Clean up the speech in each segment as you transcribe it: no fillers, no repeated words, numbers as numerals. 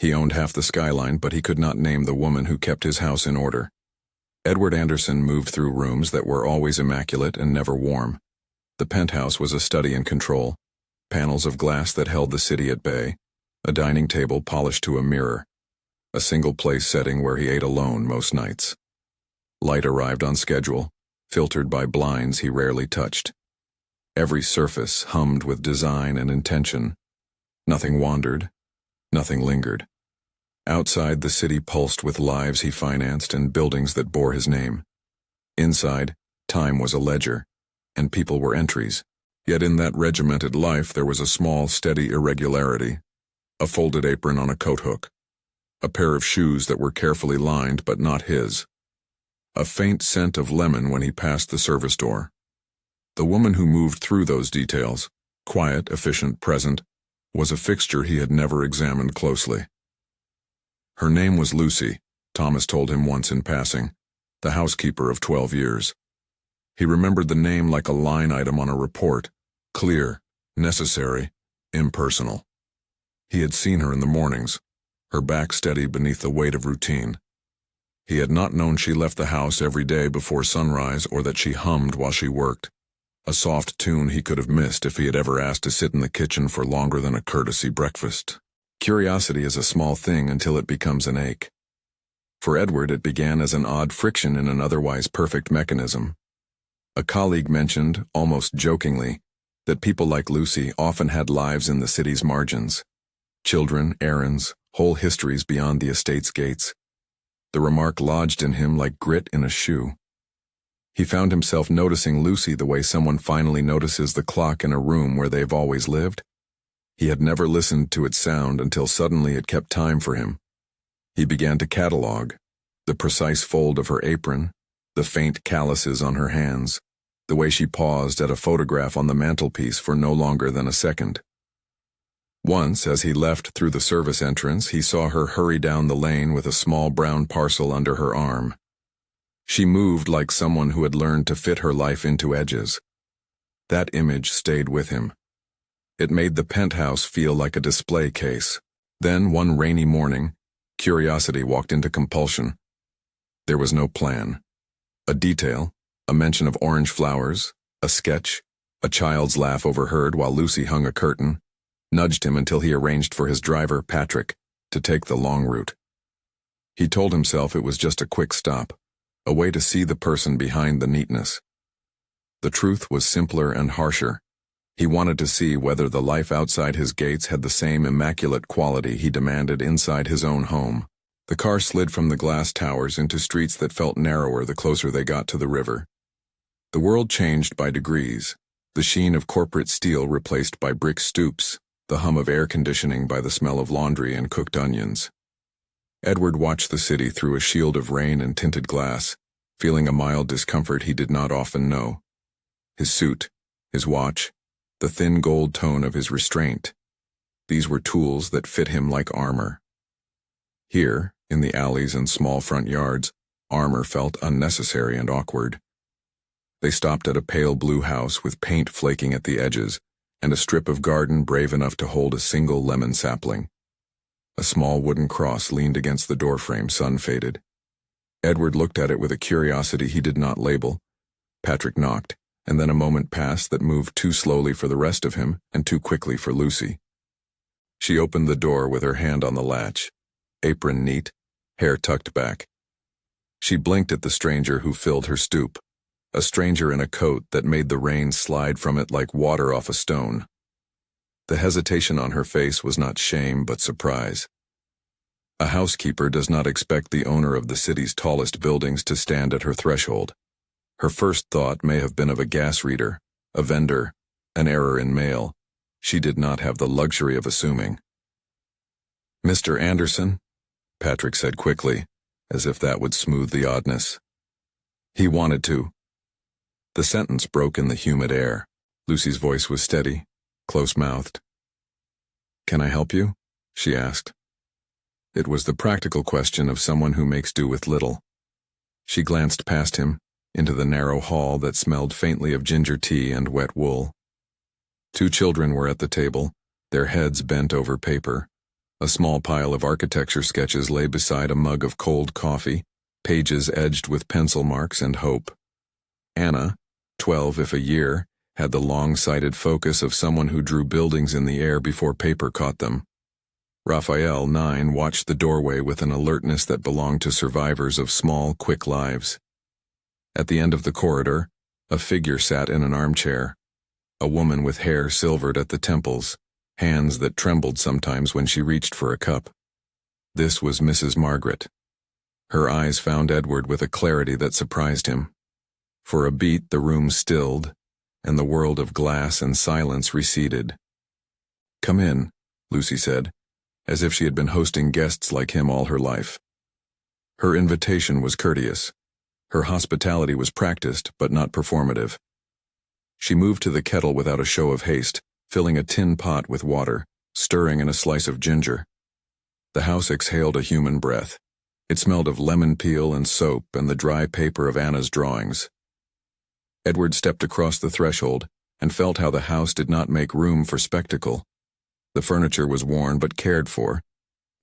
He owned half the skyline, but he could not name the woman who kept his house in order. Edward Anderson moved through rooms that were always immaculate and never warm. The penthouse was a study in control. Panels of glass that held the city at bay, a dining table polished to a mirror, a single-place setting where he ate alone most nights. Light arrived on schedule, filtered by blinds he rarely touched. Every surface hummed with design and intention. Nothing wandered, nothing lingered. Outside, the city pulsed with lives he financed and buildings that bore his name. Inside, time was a ledger, and people were entries. Yet in that regimented life there was a small, steady irregularity. A folded apron on a coat hook. A pair of shoes that were carefully lined but not his. A faint scent of lemon when he passed the service door. The woman who moved through those details, quiet, efficient, present, was a fixture he had never examined closely. Her name was Lucy, Thomas told him once in passing, the housekeeper of 12 years. He remembered the name like a line item on a report, clear, necessary, impersonal. He had seen her in the mornings, her back steady beneath the weight of routine. He had not known she left the house every day before sunrise or that she hummed while she worked, a soft tune he could have missed if he had ever asked to sit in the kitchen for longer than a courtesy breakfast. Curiosity is a small thing until it becomes an ache. For Edward, it began as an odd friction in an otherwise perfect mechanism. A colleague mentioned, almost jokingly, that people like Lucy often had lives in the city's margins. Children, errands, whole histories beyond the estate's gates. The remark lodged in him like grit in a shoe. He found himself noticing Lucy the way someone finally notices the clock in a room where they've always lived. He had never listened to its sound until suddenly it kept time for him. He began to catalog the precise fold of her apron, the faint calluses on her hands, the way she paused at a photograph on the mantelpiece for no longer than a second. Once, as he left through the service entrance, he saw her hurry down the lane with a small brown parcel under her arm. She moved like someone who had learned to fit her life into edges. That image stayed with him. It made the penthouse feel like a display case. Then, one rainy morning, curiosity walked into compulsion. There was no plan. A detail, a mention of orange flowers, a sketch, a child's laugh overheard while Lucy hung a curtain, nudged him until he arranged for his driver, Patrick, to take the long route. He told himself it was just a quick stop, a way to see the person behind the neatness. The truth was simpler and harsher. He wanted to see whether the life outside his gates had the same immaculate quality he demanded inside his own home. The car slid from the glass towers into streets that felt narrower the closer they got to the river. The world changed by degrees, the sheen of corporate steel replaced by brick stoops, the hum of air conditioning by the smell of laundry and cooked onions. Edward watched the city through a shield of rain and tinted glass, feeling a mild discomfort he did not often know. His suit, his watch, the thin gold tone of his restraint. These were tools that fit him like armor. Here, in the alleys and small front yards, armor felt unnecessary and awkward. They stopped at a pale blue house with paint flaking at the edges and a strip of garden brave enough to hold a single lemon sapling. A small wooden cross leaned against the doorframe, sun-faded. Edward looked at it with a curiosity he did not label. Patrick knocked, and then a moment passed that moved too slowly for the rest of him and too quickly for Lucy. She opened the door with her hand on the latch, apron neat, hair tucked back. She blinked at the stranger who filled her stoop, a stranger in a coat that made the rain slide from it like water off a stone. The hesitation on her face was not shame but surprise. A housekeeper does not expect the owner of the city's tallest buildings to stand at her threshold. Her first thought may have been of a gas reader, a vendor, an error in mail. She did not have the luxury of assuming. "Mr. Anderson?" Patrick said quickly, as if that would smooth the oddness. He wanted to. The sentence broke in the humid air. Lucy's voice was steady, close-mouthed. "Can I help you?" she asked. It was the practical question of someone who makes do with little. She glanced past him, into the narrow hall that smelled faintly of ginger tea and wet wool. Two children were at the table, their heads bent over paper, A small pile of architecture sketches lay beside a mug of cold coffee, pages edged with pencil marks and hope. Anna, 12 if a year, had the long-sighted focus of someone who drew buildings in the air before paper caught them. Raphael, 9, watched the doorway with an alertness that belonged to survivors of small, quick lives. At the end of the corridor, a figure sat in an armchair, a woman with hair silvered at the temples, hands that trembled sometimes when she reached for a cup. This was Mrs. Margaret. Her eyes found Edward with a clarity that surprised him. For a beat the room stilled, and the world of glass and silence receded. "Come in," Lucy said, as if she had been hosting guests like him all her life. Her invitation was courteous. Her hospitality was practiced, but not performative. She moved to the kettle without a show of haste, filling a tin pot with water, stirring in a slice of ginger. The house exhaled a human breath. It smelled of lemon peel and soap and the dry paper of Anna's drawings. Edward stepped across the threshold and felt how the house did not make room for spectacle. The furniture was worn but cared for.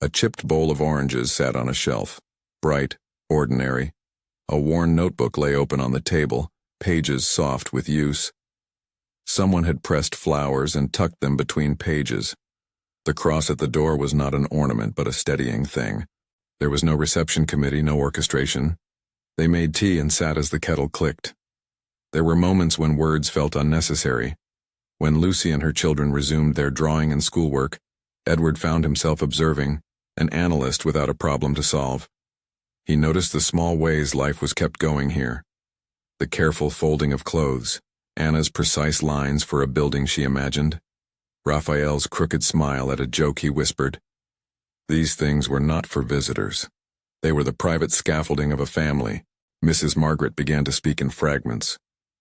A chipped bowl of oranges sat on a shelf, bright, ordinary. A worn notebook lay open on the table, pages soft with use. Someone had pressed flowers and tucked them between pages. The cross at the door was not an ornament but a steadying thing. There was no reception committee, no orchestration. They made tea and sat as the kettle clicked. There were moments when words felt unnecessary. When Lucy and her children resumed their drawing and schoolwork, Edward found himself observing, an analyst without a problem to solve. He noticed the small ways life was kept going here. The careful folding of clothes, Anna's precise lines for a building she imagined, Raphael's crooked smile at a joke he whispered. These things were not for visitors. They were the private scaffolding of a family. Mrs. Margaret began to speak in fragments.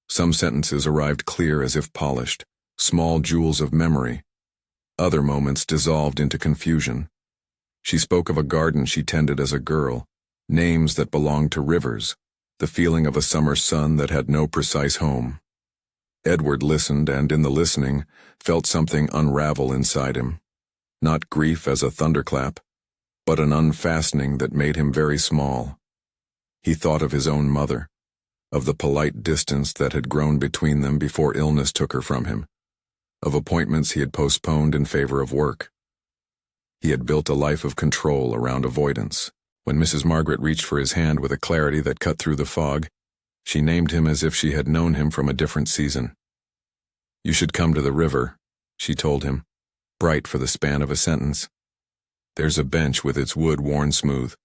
Some sentences arrived clear as if polished, small jewels of memory. Other moments dissolved into confusion. She spoke of a garden she tended as a girl, names that belonged to rivers, the feeling of a summer sun that had no precise home. Edward listened and, in the listening, felt something unravel inside him. Not grief as a thunderclap, but an unfastening that made him very small. He thought of his own mother, of the polite distance that had grown between them before illness took her from him, of appointments he had postponed in favor of work. He had built a life of control around avoidance. When Mrs. Margaret reached for his hand with a clarity that cut through the fog, she named him as if she had known him from a different season. "You should come to the river," she told him, bright for the span of a sentence. "There's a bench with its wood worn smooth."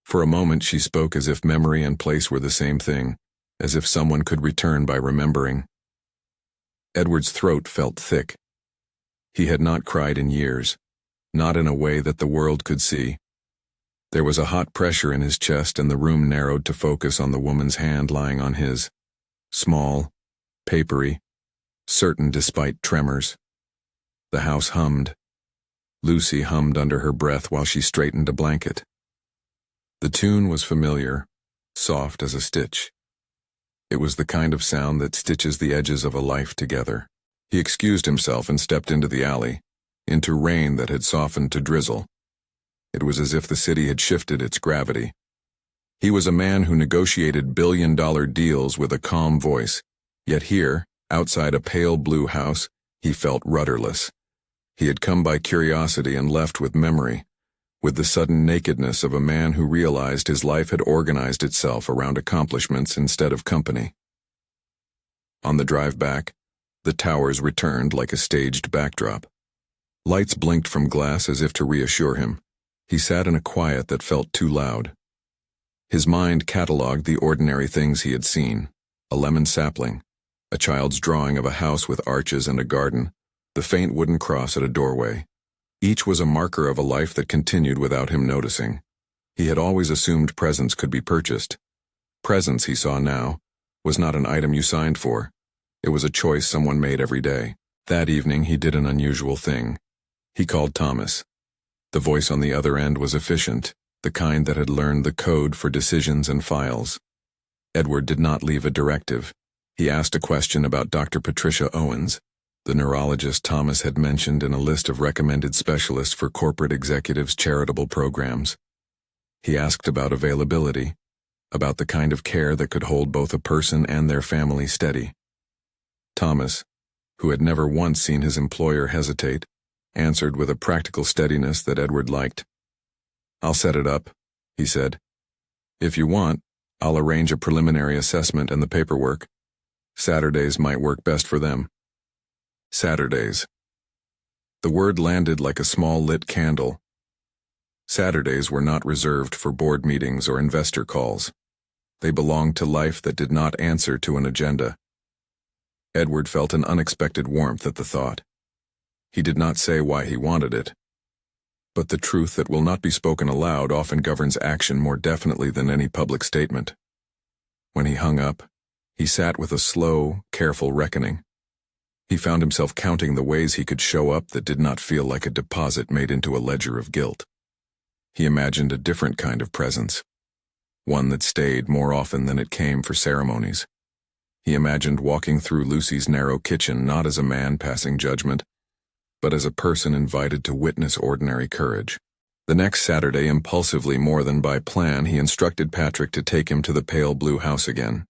For a moment she spoke as if memory and place were the same thing, as if someone could return by remembering. Edward's throat felt thick. He had not cried in years, not in a way that the world could see. There was a hot pressure in his chest and the room narrowed to focus on the woman's hand lying on his. Small, papery, certain despite tremors. The house hummed. Lucy hummed under her breath while she straightened a blanket. The tune was familiar, soft as a stitch. It was the kind of sound that stitches the edges of a life together. He excused himself and stepped into the alley, into rain that had softened to drizzle. It was as if the city had shifted its gravity. He was a man who negotiated billion-dollar deals with a calm voice, yet here, outside a pale blue house, he felt rudderless. He had come by curiosity and left with memory, with the sudden nakedness of a man who realized his life had organized itself around accomplishments instead of company. On the drive back, the towers returned like a staged backdrop. Lights blinked from glass as if to reassure him. He sat in a quiet that felt too loud. His mind catalogued the ordinary things he had seen: a lemon sapling, a child's drawing of a house with arches and a garden, the faint wooden cross at a doorway. Each was a marker of a life that continued without him noticing. He had always assumed presence could be purchased. Presence, he saw now, was not an item you signed for. It was a choice someone made every day. That evening he did an unusual thing. He called Thomas. The voice on the other end was efficient, the kind that had learned the code for decisions and files. Edward did not leave a directive. He asked a question about Dr. Patricia Owens. the neurologist Thomas had mentioned in a list of recommended specialists for corporate executives' charitable programs. He asked about availability, about the kind of care that could hold both a person and their family steady. Thomas, who had never once seen his employer hesitate, answered with a practical steadiness that Edward liked. "I'll set it up," he said. "If you want, I'll arrange a preliminary assessment and the paperwork. Saturdays might work best for them." Saturdays. The word landed like a small lit candle. Saturdays were not reserved for board meetings or investor calls. They belonged to life that did not answer to an agenda. Edward felt an unexpected warmth at the thought. He did not say why he wanted it. But the truth that will not be spoken aloud often governs action more definitely than any public statement. When he hung up, he sat with a slow, careful reckoning. He found himself counting the ways he could show up that did not feel like a deposit made into a ledger of guilt. He imagined a different kind of presence, one that stayed more often than it came for ceremonies. He imagined walking through Lucy's narrow kitchen not as a man passing judgment, but as a person invited to witness ordinary courage. The next Saturday, impulsively more than by plan, he instructed Patrick to take him to the pale blue house again.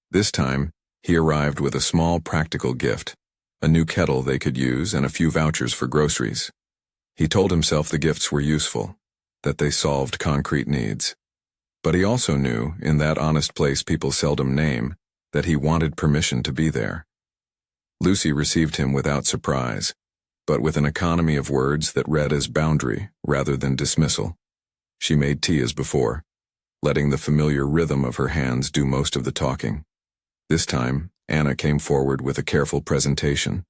This time, he arrived with a small practical gift, a new kettle they could use and a few vouchers for groceries. He told himself the gifts were useful, that they solved concrete needs. But he also knew, in that honest place people seldom name, that he wanted permission to be there. Lucy received him without surprise, but with an economy of words that read as boundary rather than dismissal. She made tea as before, letting the familiar rhythm of her hands do most of the talking. This time, Anna came forward with a careful presentation,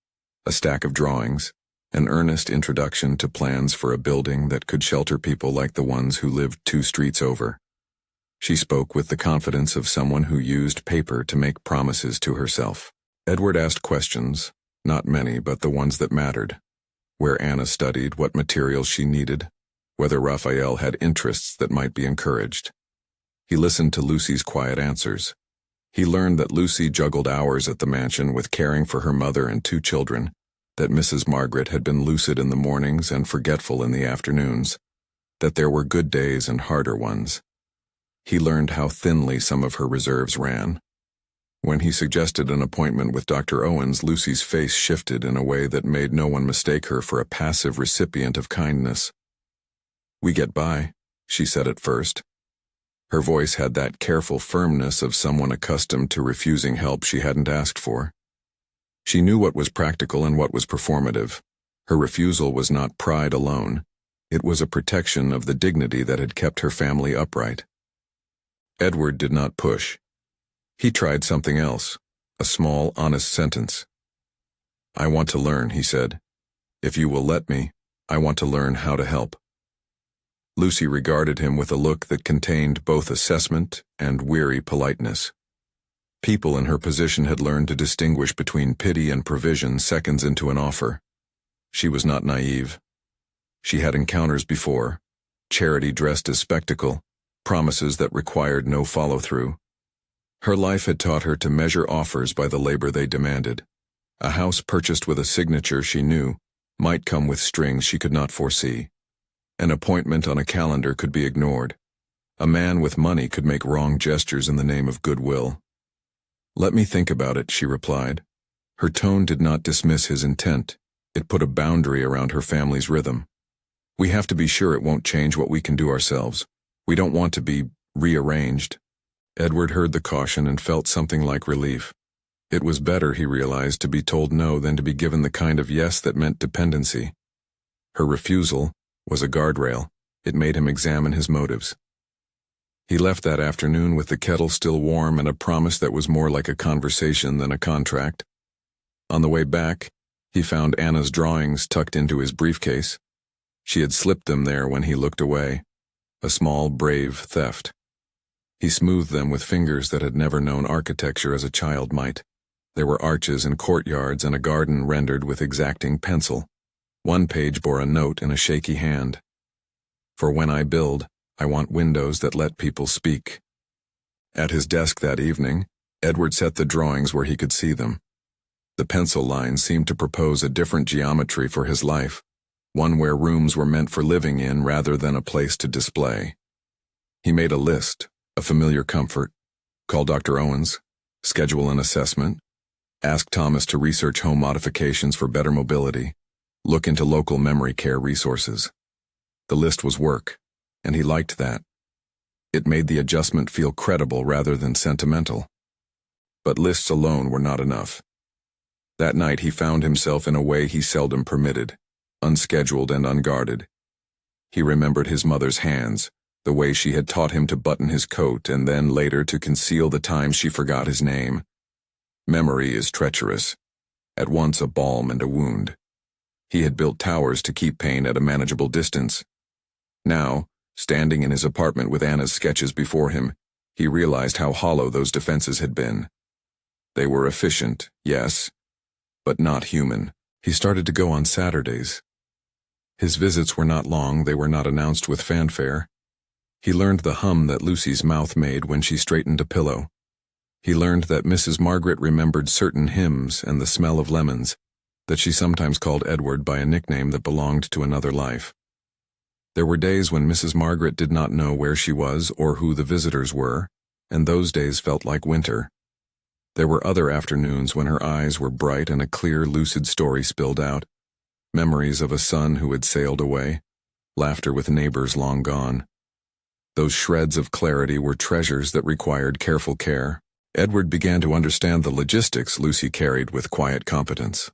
a stack of drawings, an earnest introduction to plans for a building that could shelter people like the ones who lived 2 streets over. She spoke with the confidence of someone who used paper to make promises to herself. Edward asked questions, not many, but the ones that mattered. Where Anna studied, what materials she needed, whether Raphael had interests that might be encouraged. He listened to Lucy's quiet answers. He learned that Lucy juggled hours at the mansion with caring for her mother and 2 children, that Mrs. Margaret had been lucid in the mornings and forgetful in the afternoons, that there were good days and harder ones. He learned how thinly some of her reserves ran. When he suggested an appointment with Dr. Owens, Lucy's face shifted in a way that made no one mistake her for a passive recipient of kindness. "We get by," she said at first. Her voice had that careful firmness of someone accustomed to refusing help she hadn't asked for. She knew what was practical and what was performative. Her refusal was not pride alone. It was a protection of the dignity that had kept her family upright. Edward did not push. He tried something else, a small, honest sentence. "I want to learn," he said. "If you will let me, I want to learn how to help." Lucy regarded him with a look that contained both assessment and weary politeness. People in her position had learned to distinguish between pity and provision seconds into an offer. She was not naive. She had encounters before, charity dressed as spectacle, promises that required no follow-through. Her life had taught her to measure offers by the labor they demanded. A house purchased with a signature she knew might come with strings she could not foresee. An appointment on a calendar could be ignored. A man with money could make wrong gestures in the name of goodwill. "Let me think about it," she replied. Her tone did not dismiss his intent. It put a boundary around her family's rhythm. "We have to be sure it won't change what we can do ourselves. We don't want to be rearranged." Edward heard the caution and felt something like relief. It was better, he realized, to be told no than to be given the kind of yes that meant dependency. Her refusal was a guardrail. It made him examine his motives. He left that afternoon with the kettle still warm and a promise that was more like a conversation than a contract. On the way back, he found Anna's drawings tucked into his briefcase. She had slipped them there when he looked away. A small, brave theft. He smoothed them with fingers that had never known architecture as a child might. There were arches and courtyards and a garden rendered with exacting pencil. One page bore a note in a shaky hand. "For when I build, I want windows that let people speak." At his desk that evening, Edward set the drawings where he could see them. The pencil line seemed to propose a different geometry for his life, one where rooms were meant for living in rather than a place to display. He made a list, a familiar comfort, call Dr. Owens, schedule an assessment, ask Thomas to research home modifications for better mobility, look into local memory care resources. The list was work, and he liked that. It made the adjustment feel credible rather than sentimental. But lists alone were not enough. That night he found himself in a way he seldom permitted, unscheduled and unguarded. He remembered his mother's hands, the way she had taught him to button his coat and then later to conceal the times she forgot his name. Memory is treacherous, at once a balm and a wound. He had built towers to keep pain at a manageable distance. Now, standing in his apartment with Anna's sketches before him, he realized how hollow those defenses had been. They were efficient, yes, but not human. He started to go on Saturdays. His visits were not long, they were not announced with fanfare. He learned the hum that Lucy's mouth made when she straightened a pillow. He learned that Mrs. Margaret remembered certain hymns and the smell of lemons, that she sometimes called Edward by a nickname that belonged to another life. There were days when Mrs. Margaret did not know where she was or who the visitors were, and those days felt like winter. There were other afternoons when her eyes were bright and a clear, lucid story spilled out, memories of a son who had sailed away, laughter with neighbors long gone. Those shreds of clarity were treasures that required careful care. Edward began to understand the logistics Lucy carried with quiet competence.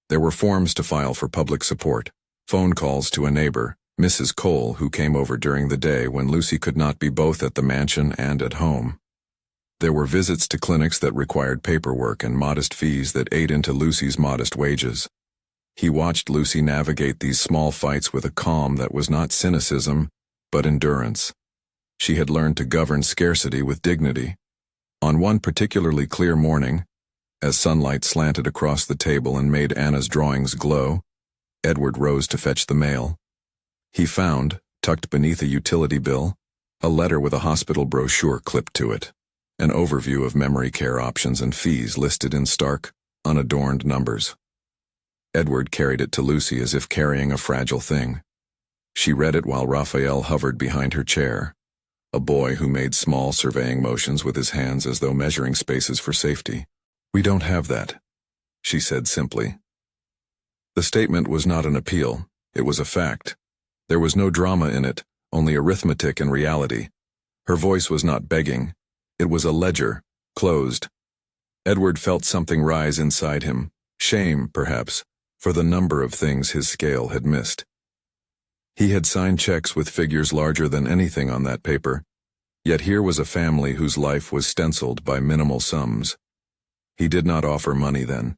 There were forms to file for public support, phone calls to a neighbor, Mrs. Cole, who came over during the day when Lucy could not be both at the mansion and at home. There were visits to clinics that required paperwork and modest fees that ate into Lucy's modest wages. He watched Lucy navigate these small fights with a calm that was not cynicism, but endurance. She had learned to govern scarcity with dignity. On one particularly clear morning, as sunlight slanted across the table and made Anna's drawings glow, Edward rose to fetch the mail. He found, tucked beneath a utility bill, a letter with a hospital brochure clipped to it, an overview of memory care options and fees listed in stark, unadorned numbers. Edward carried it to Lucy as if carrying a fragile thing. She read it while Raphael hovered behind her chair, a boy who made small surveying motions with his hands as though measuring spaces for safety. "We don't have that," she said simply. The statement was not an appeal, it was a fact. There was no drama in it, only arithmetic and reality. Her voice was not begging, it was a ledger, closed. Edward felt something rise inside him, shame, perhaps, for the number of things his scale had missed. He had signed checks with figures larger than anything on that paper, yet here was a family whose life was stenciled by minimal sums. He did not offer money then.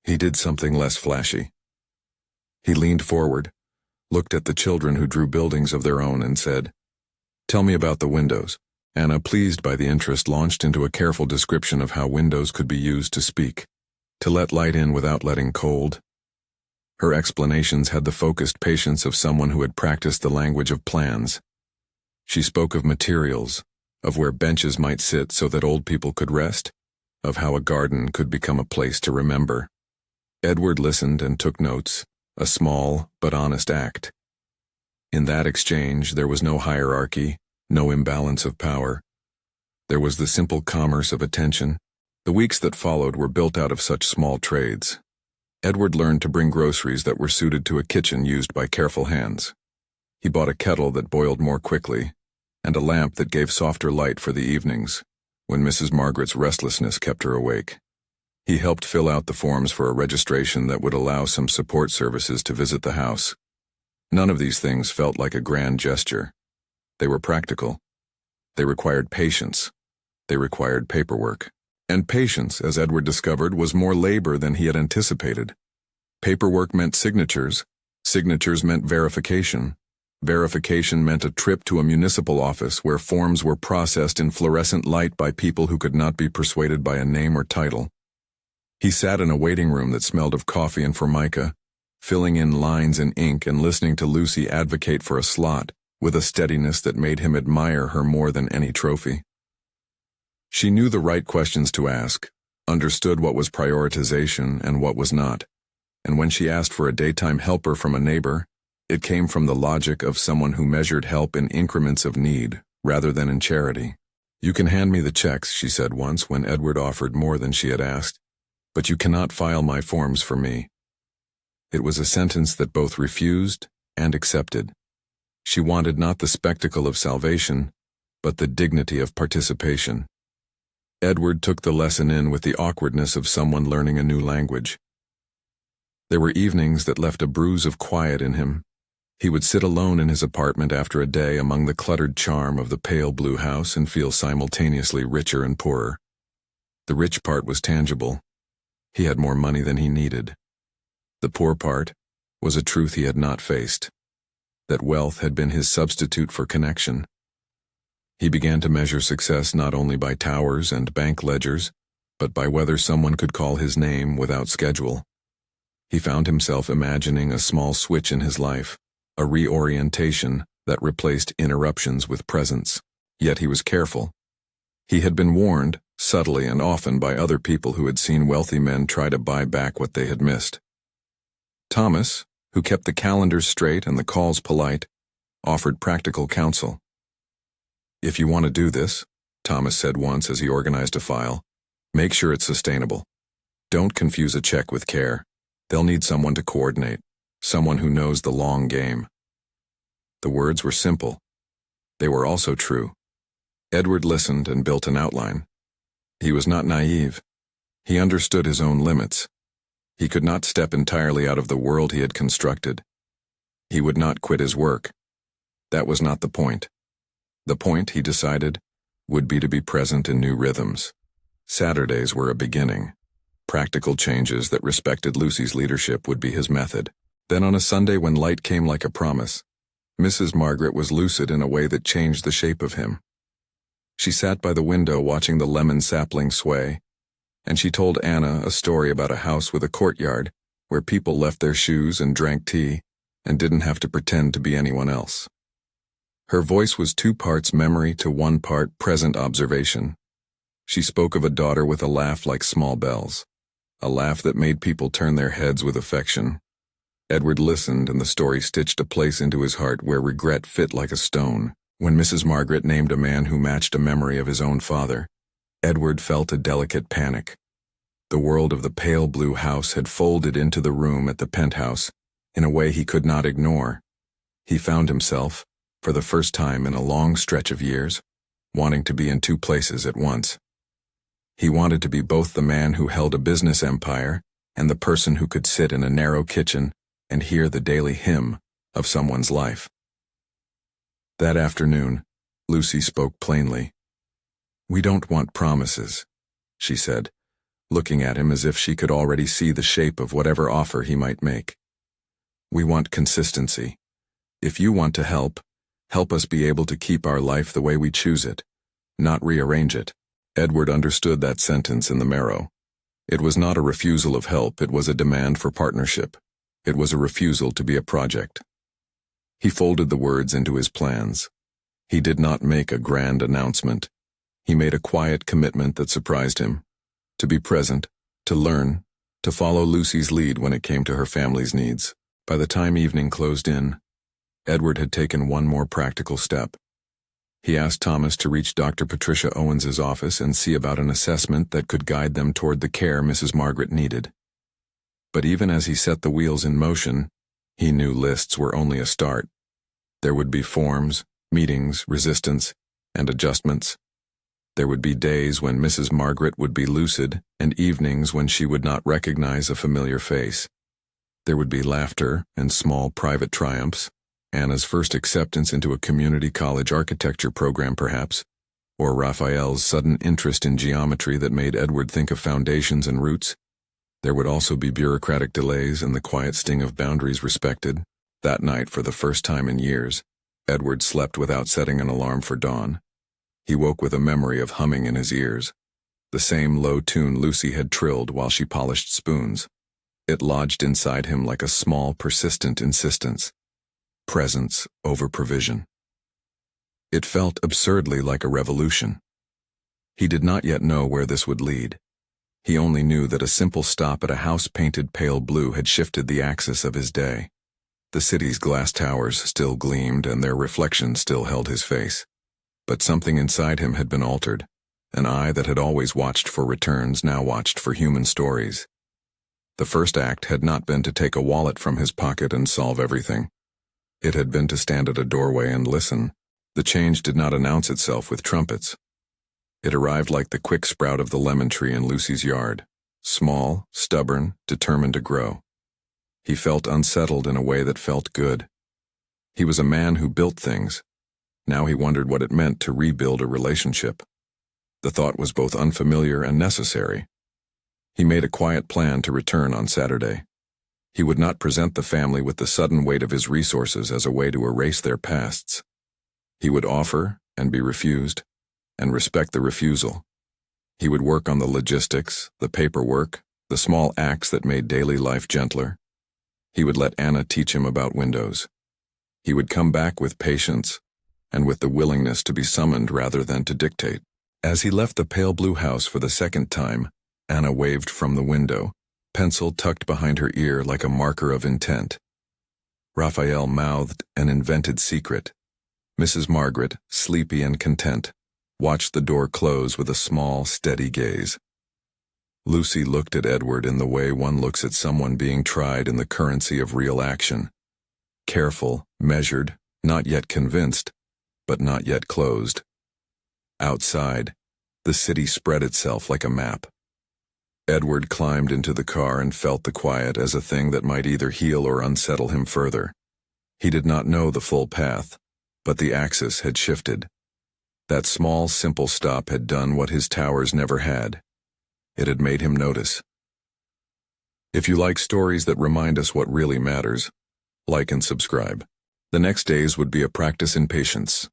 He did something less flashy. He leaned forward, looked at the children who drew buildings of their own and said, "Tell me about the windows." Anna, pleased by the interest, launched into a careful description of how windows could be used to speak, to let light in without letting cold. Her explanations had the focused patience of someone who had practiced the language of plans. She spoke of materials, of where benches might sit so that old people could rest, of how a garden could become a place to remember. Edward listened and took notes, a small but honest act. In that exchange there was no hierarchy, no imbalance of power. There was the simple commerce of attention. The weeks that followed were built out of such small trades. Edward learned to bring groceries that were suited to a kitchen used by careful hands. He bought a kettle that boiled more quickly, and a lamp that gave softer light for the evenings, when Mrs. Margaret's restlessness kept her awake. He helped fill out the forms for a registration that would allow some support services to visit the house. None of these things felt like a grand gesture. They were practical. They required patience. They required paperwork. And patience, as Edward discovered, was more labor than he had anticipated. Paperwork meant signatures. Signatures meant verification. Verification meant a trip to a municipal office where forms were processed in fluorescent light by people who could not be persuaded by a name or title. He sat in a waiting room that smelled of coffee and formica, filling in lines in ink and listening to Lucy advocate for a slot, with a steadiness that made him admire her more than any trophy. She knew the right questions to ask, understood what was prioritization and what was not, and when she asked for a daytime helper from a neighbor, it came from the logic of someone who measured help in increments of need, rather than in charity. "You can hand me the checks," she said once when Edward offered more than she had asked, "but you cannot file my forms for me." It was a sentence that both refused and accepted. She wanted not the spectacle of salvation, but the dignity of participation. Edward took the lesson in with the awkwardness of someone learning a new language. There were evenings that left a bruise of quiet in him. He would sit alone in his apartment after a day among the cluttered charm of the pale blue house and feel simultaneously richer and poorer. The rich part was tangible. He had more money than he needed. The poor part was a truth he had not faced, that wealth had been his substitute for connection. He began to measure success not only by towers and bank ledgers, but by whether someone could call his name without schedule. He found himself imagining a small switch in his life, a reorientation that replaced interruptions with presence. Yet he was careful. He had been warned, subtly and often, by other people who had seen wealthy men try to buy back what they had missed. Thomas, who kept the calendars straight and the calls polite, offered practical counsel. "If you want to do this," Thomas said once as he organized a file, "make sure it's sustainable. Don't confuse a check with care. They'll need someone to coordinate, someone who knows the long game." The words were simple. They were also true. Edward listened and built an outline. He was not naive. He understood his own limits. He could not step entirely out of the world he had constructed. He would not quit his work. That was not the point. The point, he decided, would be to be present in new rhythms. Saturdays were a beginning. Practical changes that respected Lucy's leadership would be his method. Then on a Sunday when light came like a promise, Mrs. Margaret was lucid in a way that changed the shape of him. She sat by the window watching the lemon sapling sway, and she told Anna a story about a house with a courtyard where people left their shoes and drank tea and didn't have to pretend to be anyone else. Her voice was 2 parts memory to 1 part present observation. She spoke of a daughter with a laugh like small bells, a laugh that made people turn their heads with affection. Edward listened, and the story stitched a place into his heart where regret fit like a stone. When Mrs. Margaret named a man who matched a memory of his own father, Edward felt a delicate panic. The world of the pale blue house had folded into the room at the Penthouse in a way he could not ignore. He found himself, for the first time in a long stretch of years, wanting to be in 2 places at once. He wanted to be both the man who held a business empire and the person who could sit in a narrow kitchen and hear the daily hymn of someone's life. That afternoon, Lucy spoke plainly. "We don't want promises," she said, looking at him as if she could already see the shape of whatever offer he might make. "We want consistency. If you want to help us be able to keep our life the way we choose it, not rearrange it." Edward understood that sentence in the marrow. It was not a refusal of help, it was a demand for partnership. It was a refusal to be a project. He folded the words into his plans. He did not make a grand announcement. He made a quiet commitment that surprised him. To be present, to learn, to follow Lucy's lead when it came to her family's needs. By the time evening closed in, Edward had taken 1 more practical step. He asked Thomas to reach Dr. Patricia Owens's office and see about an assessment that could guide them toward the care Mrs. Margaret needed. But even as he set the wheels in motion, he knew lists were only a start. There would be forms, meetings, resistance, and adjustments. There would be days when Mrs. Margaret would be lucid and evenings when she would not recognize a familiar face. There would be laughter and small private triumphs, Anna's first acceptance into a community college architecture program perhaps, or Raphael's sudden interest in geometry that made Edward think of foundations and roots. There would also be bureaucratic delays and the quiet sting of boundaries respected. That night, for the first time in years, Edward slept without setting an alarm for dawn. He woke with a memory of humming in his ears, the same low tune Lucy had trilled while she polished spoons. It lodged inside him like a small, persistent insistence. Presence over provision. It felt absurdly like a revolution. He did not yet know where this would lead. He only knew that a simple stop at a house painted pale blue had shifted the axis of his day. The city's glass towers still gleamed and their reflection still held his face. But something inside him had been altered. An eye that had always watched for returns now watched for human stories. The first act had not been to take a wallet from his pocket and solve everything. It had been to stand at a doorway and listen. The change did not announce itself with trumpets. It arrived like the quick sprout of the lemon tree in Lucy's yard, small, stubborn, determined to grow. He felt unsettled in a way that felt good. He was a man who built things. Now he wondered what it meant to rebuild a relationship. The thought was both unfamiliar and necessary. He made a quiet plan to return on Saturday. He would not present the family with the sudden weight of his resources as a way to erase their pasts. He would offer and be refused, and respect the refusal. He would work on the logistics, the paperwork, the small acts that made daily life gentler. He would let Anna teach him about windows. He would come back with patience and with the willingness to be summoned rather than to dictate. As he left the pale blue house for the second time, Anna waved from the window, pencil tucked behind her ear like a marker of intent. Raphael mouthed an invented secret. Mrs. Margaret, sleepy and content, watched the door close with a small, steady gaze. Lucy looked at Edward in the way one looks at someone being tried in the currency of real action. Careful, measured, not yet convinced, but not yet closed. Outside, the city spread itself like a map. Edward climbed into the car and felt the quiet as a thing that might either heal or unsettle him further. He did not know the full path, but the axis had shifted. That small, simple stop had done what his towers never had. It had made him notice. If you like stories that remind us what really matters, like and subscribe. The next days would be a practice in patience.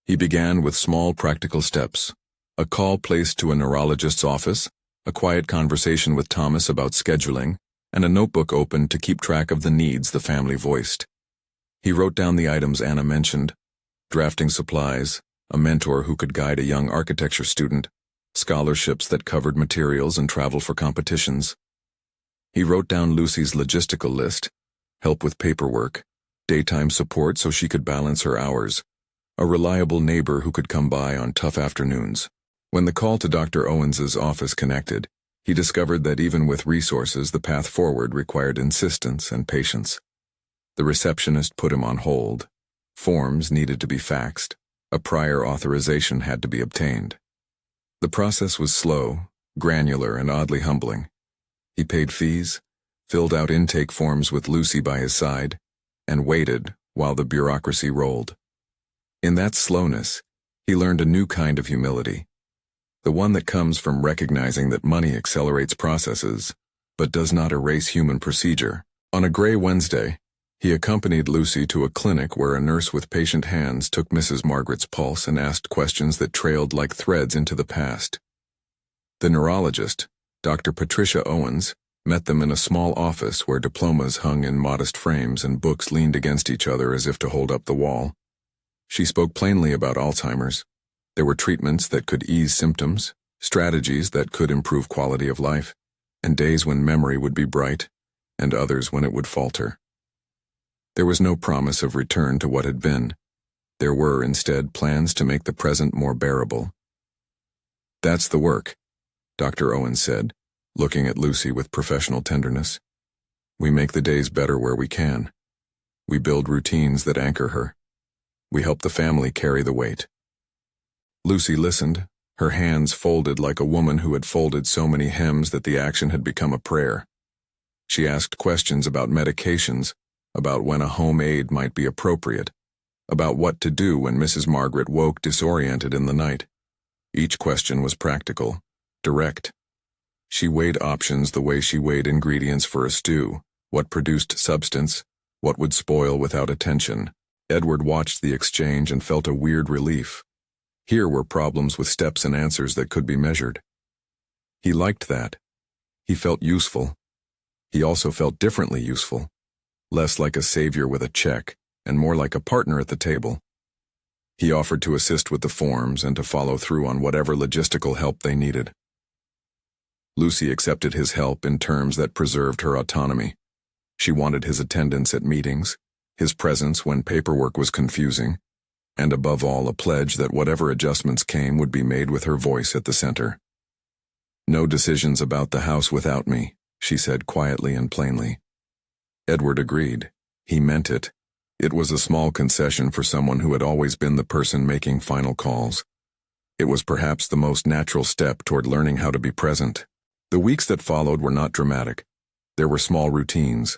He began with small practical steps. A call placed to a neurologist's office, a quiet conversation with Thomas about scheduling, and a notebook opened to keep track of the needs the family voiced. He wrote down the items Anna mentioned: drafting supplies, a mentor who could guide a young architecture student, scholarships that covered materials and travel for competitions. He wrote down Lucy's logistical list: help with paperwork, daytime support so she could balance her hours, a reliable neighbor who could come by on tough afternoons. When the call to Dr. Owens's office connected, he discovered that even with resources, the path forward required insistence and patience. The receptionist put him on hold. Forms needed to be faxed. A prior authorization had to be obtained. The process was slow, granular, and oddly humbling. He paid fees, filled out intake forms with Lucy by his side, and waited while the bureaucracy rolled. In that slowness, he learned a new kind of humility. The one that comes from recognizing that money accelerates processes, but does not erase human procedure. On a gray Wednesday, he accompanied Lucy to a clinic where a nurse with patient hands took Mrs. Margaret's pulse and asked questions that trailed like threads into the past. The neurologist, Dr. Patricia Owens, met them in a small office where diplomas hung in modest frames and books leaned against each other as if to hold up the wall. She spoke plainly about Alzheimer's. There were treatments that could ease symptoms, strategies that could improve quality of life, and days when memory would be bright, and others when it would falter. There was no promise of return to what had been. There were, instead, plans to make the present more bearable. "That's the work," Dr. Owens said, looking at Lucy with professional tenderness. "We make the days better where we can. We build routines that anchor her. We help the family carry the weight." Lucy listened, her hands folded like a woman who had folded so many hems that the action had become a prayer. She asked questions about medications, about when a home aid might be appropriate, about what to do when Mrs. Margaret woke disoriented in the night. Each question was practical, direct. She weighed options the way she weighed ingredients for a stew: what produced substance, what would spoil without attention. Edward watched the exchange and felt a weird relief. Here were problems with steps and answers that could be measured. He liked that. He felt useful. He also felt differently useful, less like a savior with a check, and more like a partner at the table. He offered to assist with the forms and to follow through on whatever logistical help they needed. Lucy accepted his help in terms that preserved her autonomy. She wanted his attendance at meetings, his presence when paperwork was confusing, and above all a pledge that whatever adjustments came would be made with her voice at the center. "No decisions about the house without me," she said quietly and plainly. Edward agreed. He meant it. It was a small concession for someone who had always been the person making final calls. It was perhaps the most natural step toward learning how to be present. The weeks that followed were not dramatic. There were small routines.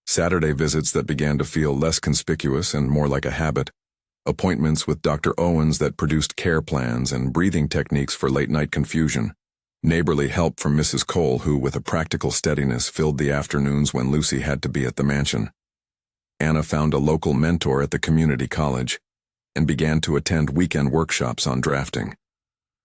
Saturday visits that began to feel less conspicuous and more like a habit. Appointments with Dr. Owens that produced care plans and breathing techniques for late-night confusion. Neighborly help from Mrs. Cole, who, with a practical steadiness, filled the afternoons when Lucy had to be at the mansion. Anna found a local mentor at the community college and began to attend weekend workshops on drafting.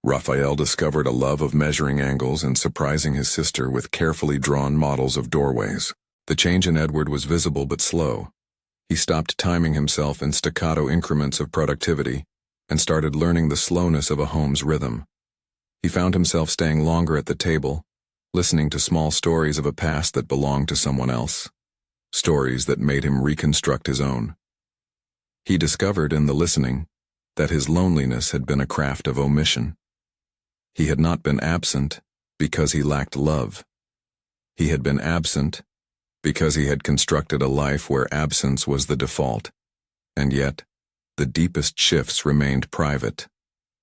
Raphael discovered a love of measuring angles and surprising his sister with carefully drawn models of doorways. The change in Edward was visible but slow. He stopped timing himself in staccato increments of productivity and started learning the slowness of a home's rhythm. He found himself staying longer at the table, listening to small stories of a past that belonged to someone else, stories that made him reconstruct his own. He discovered in the listening that his loneliness had been a craft of omission. He had not been absent because he lacked love. He had been absent because he had constructed a life where absence was the default, and yet the deepest shifts remained private,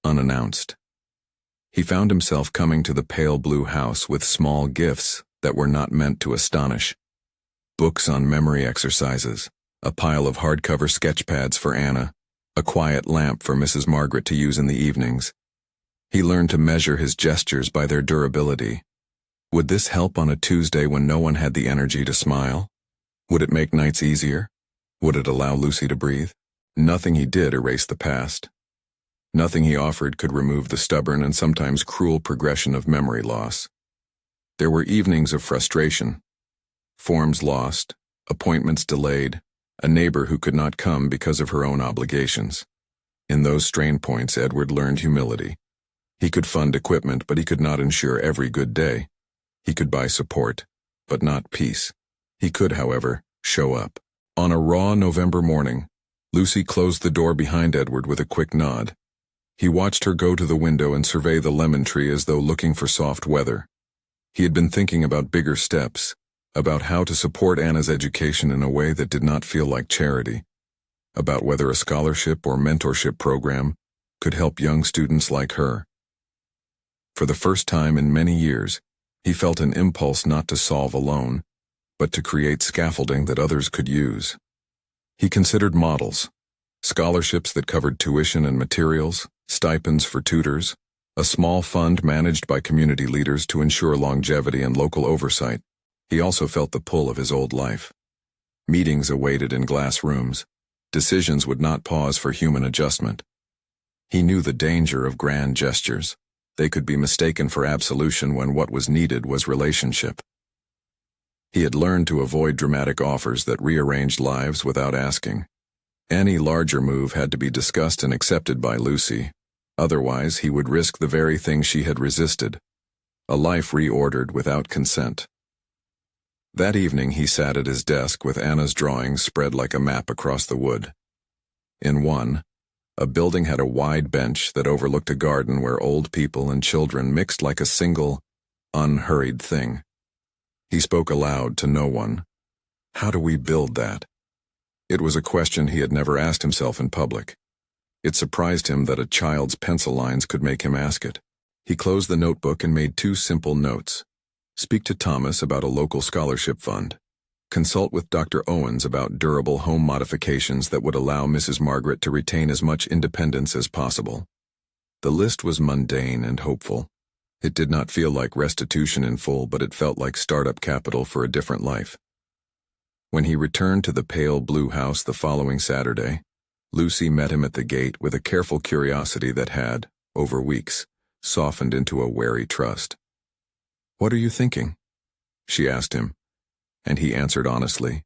unannounced. He found himself coming to the pale blue house with small gifts that were not meant to astonish. Books on memory exercises, a pile of hardcover sketch pads for Anna, a quiet lamp for Mrs. Margaret to use in the evenings. He learned to measure his gestures by their durability. Would this help on a Tuesday when no one had the energy to smile? Would it make nights easier? Would it allow Lucy to breathe? Nothing he did erased the past. Nothing he offered could remove the stubborn and sometimes cruel progression of memory loss. There were evenings of frustration. Forms lost, appointments delayed, a neighbor who could not come because of her own obligations. In those strain points, Edward learned humility. He could fund equipment, but he could not ensure every good day. He could buy support, but not peace. He could, however, show up. On a raw November morning, Lucy closed the door behind Edward with a quick nod. He watched her go to the window and survey the lemon tree as though looking for soft weather. He had been thinking about bigger steps, about how to support Anna's education in a way that did not feel like charity, about whether a scholarship or mentorship program could help young students like her. For the first time in many years, he felt an impulse not to solve alone, but to create scaffolding that others could use. He considered models, scholarships that covered tuition and materials, stipends for tutors, a small fund managed by community leaders to ensure longevity and local oversight. He also felt the pull of his old life. Meetings awaited in glass rooms. Decisions would not pause for human adjustment. He knew the danger of grand gestures. They could be mistaken for absolution when what was needed was relationship. He had learned to avoid dramatic offers that rearranged lives without asking. Any larger move had to be discussed and accepted by Lucy. Otherwise, he would risk the very thing she had resisted, a life reordered without consent. That evening he sat at his desk with Anna's drawings spread like a map across the wood. In one, a building had a wide bench that overlooked a garden where old people and children mixed like a single, unhurried thing. He spoke aloud to no one. How do we build that? It was a question he had never asked himself in public. It surprised him that a child's pencil lines could make him ask it. He closed the notebook and made two simple notes. Speak to Thomas about a local scholarship fund. Consult with Dr. Owens about durable home modifications that would allow Mrs. Margaret to retain as much independence as possible. The list was mundane and hopeful. It did not feel like restitution in full, but it felt like startup capital for a different life. When he returned to the pale blue house the following Saturday, Lucy met him at the gate with a careful curiosity that had, over weeks, softened into a wary trust. "What are you thinking?" she asked him, and he answered honestly,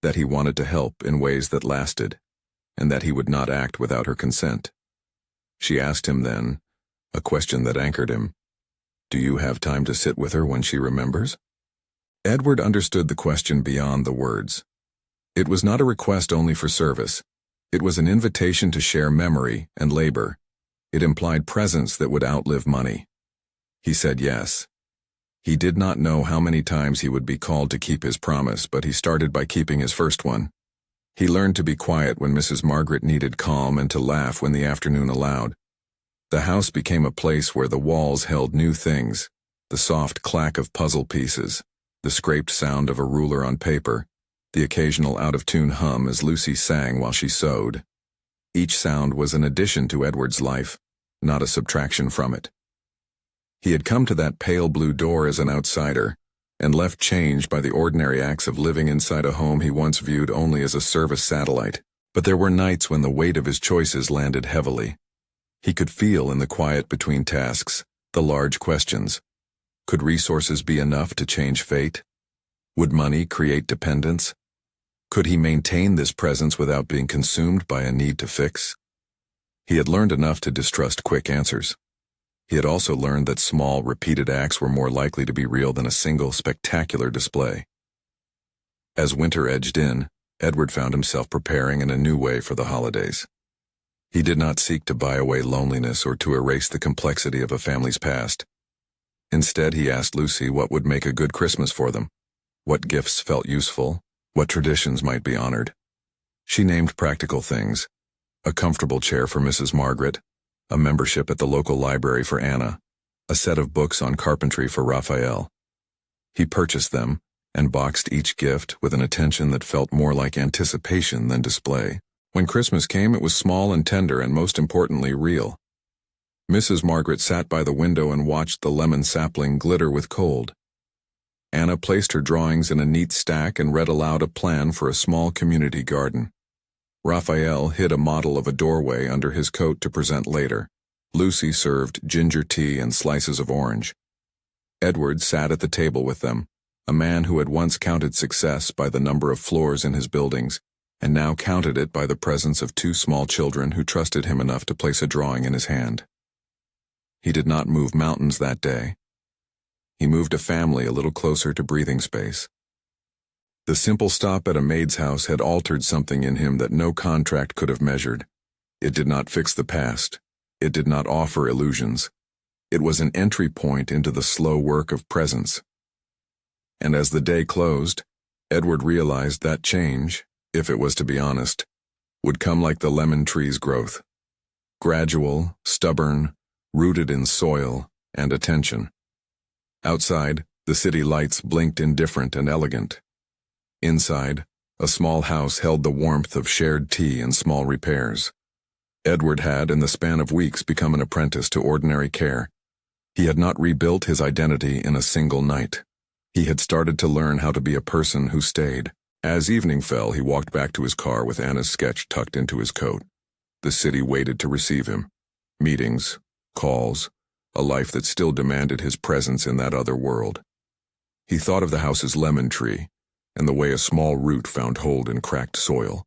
that he wanted to help in ways that lasted, and that he would not act without her consent. She asked him then, a question that anchored him, Do you have time to sit with her when she remembers? Edward understood the question beyond the words. It was not a request only for service. It was an invitation to share memory and labor. It implied presence that would outlive money. He said yes. He did not know how many times he would be called to keep his promise, but he started by keeping his first one. He learned to be quiet when Mrs. Margaret needed calm and to laugh when the afternoon allowed. The house became a place where the walls held new things, the soft clack of puzzle pieces, the scraped sound of a ruler on paper, the occasional out-of-tune hum as Lucy sang while she sewed. Each sound was an addition to Edward's life, not a subtraction from it. He had come to that pale blue door as an outsider, and left changed by the ordinary acts of living inside a home he once viewed only as a service satellite. But there were nights when the weight of his choices landed heavily. He could feel in the quiet between tasks, the large questions. Could resources be enough to change fate? Would money create dependence? Could he maintain this presence without being consumed by a need to fix? He had learned enough to distrust quick answers. He had also learned that small, repeated acts were more likely to be real than a single, spectacular display. As winter edged in, Edward found himself preparing in a new way for the holidays. He did not seek to buy away loneliness or to erase the complexity of a family's past. Instead, he asked Lucy what would make a good Christmas for them, what gifts felt useful, what traditions might be honored. She named practical things: a comfortable chair for Mrs. Margaret, a membership at the local library for Anna, a set of books on carpentry for Raphael. He purchased them and boxed each gift with an attention that felt more like anticipation than display. When Christmas came, it was small and tender and, most importantly, real. Mrs. Margaret sat by the window and watched the lemon sapling glitter with cold. Anna placed her drawings in a neat stack and read aloud a plan for a small community garden. Raphael hid a model of a doorway under his coat to present later. Lucy served ginger tea and slices of orange. Edward sat at the table with them, a man who had once counted success by the number of floors in his buildings, and now counted it by the presence of two small children who trusted him enough to place a drawing in his hand. He did not move mountains that day. He moved a family a little closer to breathing space. The simple stop at a maid's house had altered something in him that no contract could have measured. It did not fix the past. It did not offer illusions. It was an entry point into the slow work of presence. And as the day closed, Edward realized that change, if it was to be honest, would come like the lemon tree's growth. Gradual, stubborn, rooted in soil and attention. Outside, the city lights blinked indifferent and elegant. Inside, a small house held the warmth of shared tea and small repairs. Edward had, in the span of weeks, become an apprentice to ordinary care. He had not rebuilt his identity in a single night. He had started to learn how to be a person who stayed. As evening fell, he walked back to his car with Anna's sketch tucked into his coat. The city waited to receive him. Meetings, calls, a life that still demanded his presence in that other world. He thought of the house's lemon tree, and the way a small root found hold in cracked soil.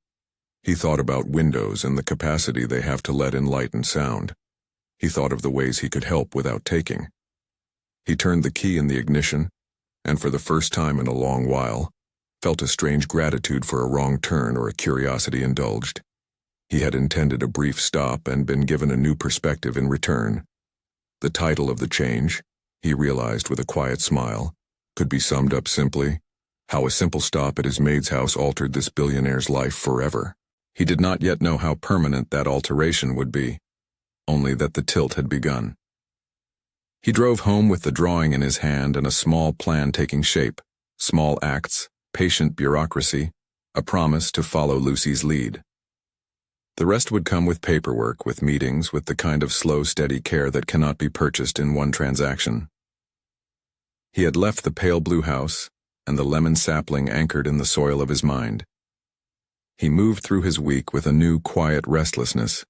He thought about windows and the capacity they have to let in light and sound. He thought of the ways he could help without taking. He turned the key in the ignition, and for the first time in a long while, felt a strange gratitude for a wrong turn or a curiosity indulged. He had intended a brief stop and been given a new perspective in return. The title of the change, he realized with a quiet smile, could be summed up simply: how a simple stop at his maid's house altered this billionaire's life forever. He did not yet know how permanent that alteration would be, only that the tilt had begun. He drove home with the drawing in his hand and a small plan taking shape, small acts, patient bureaucracy, a promise to follow Lucy's lead. The rest would come with paperwork, with meetings, with the kind of slow, steady care that cannot be purchased in one transaction. He had left the pale blue house, and the lemon sapling anchored in the soil of his mind. He moved through his week with a new, quiet restlessness.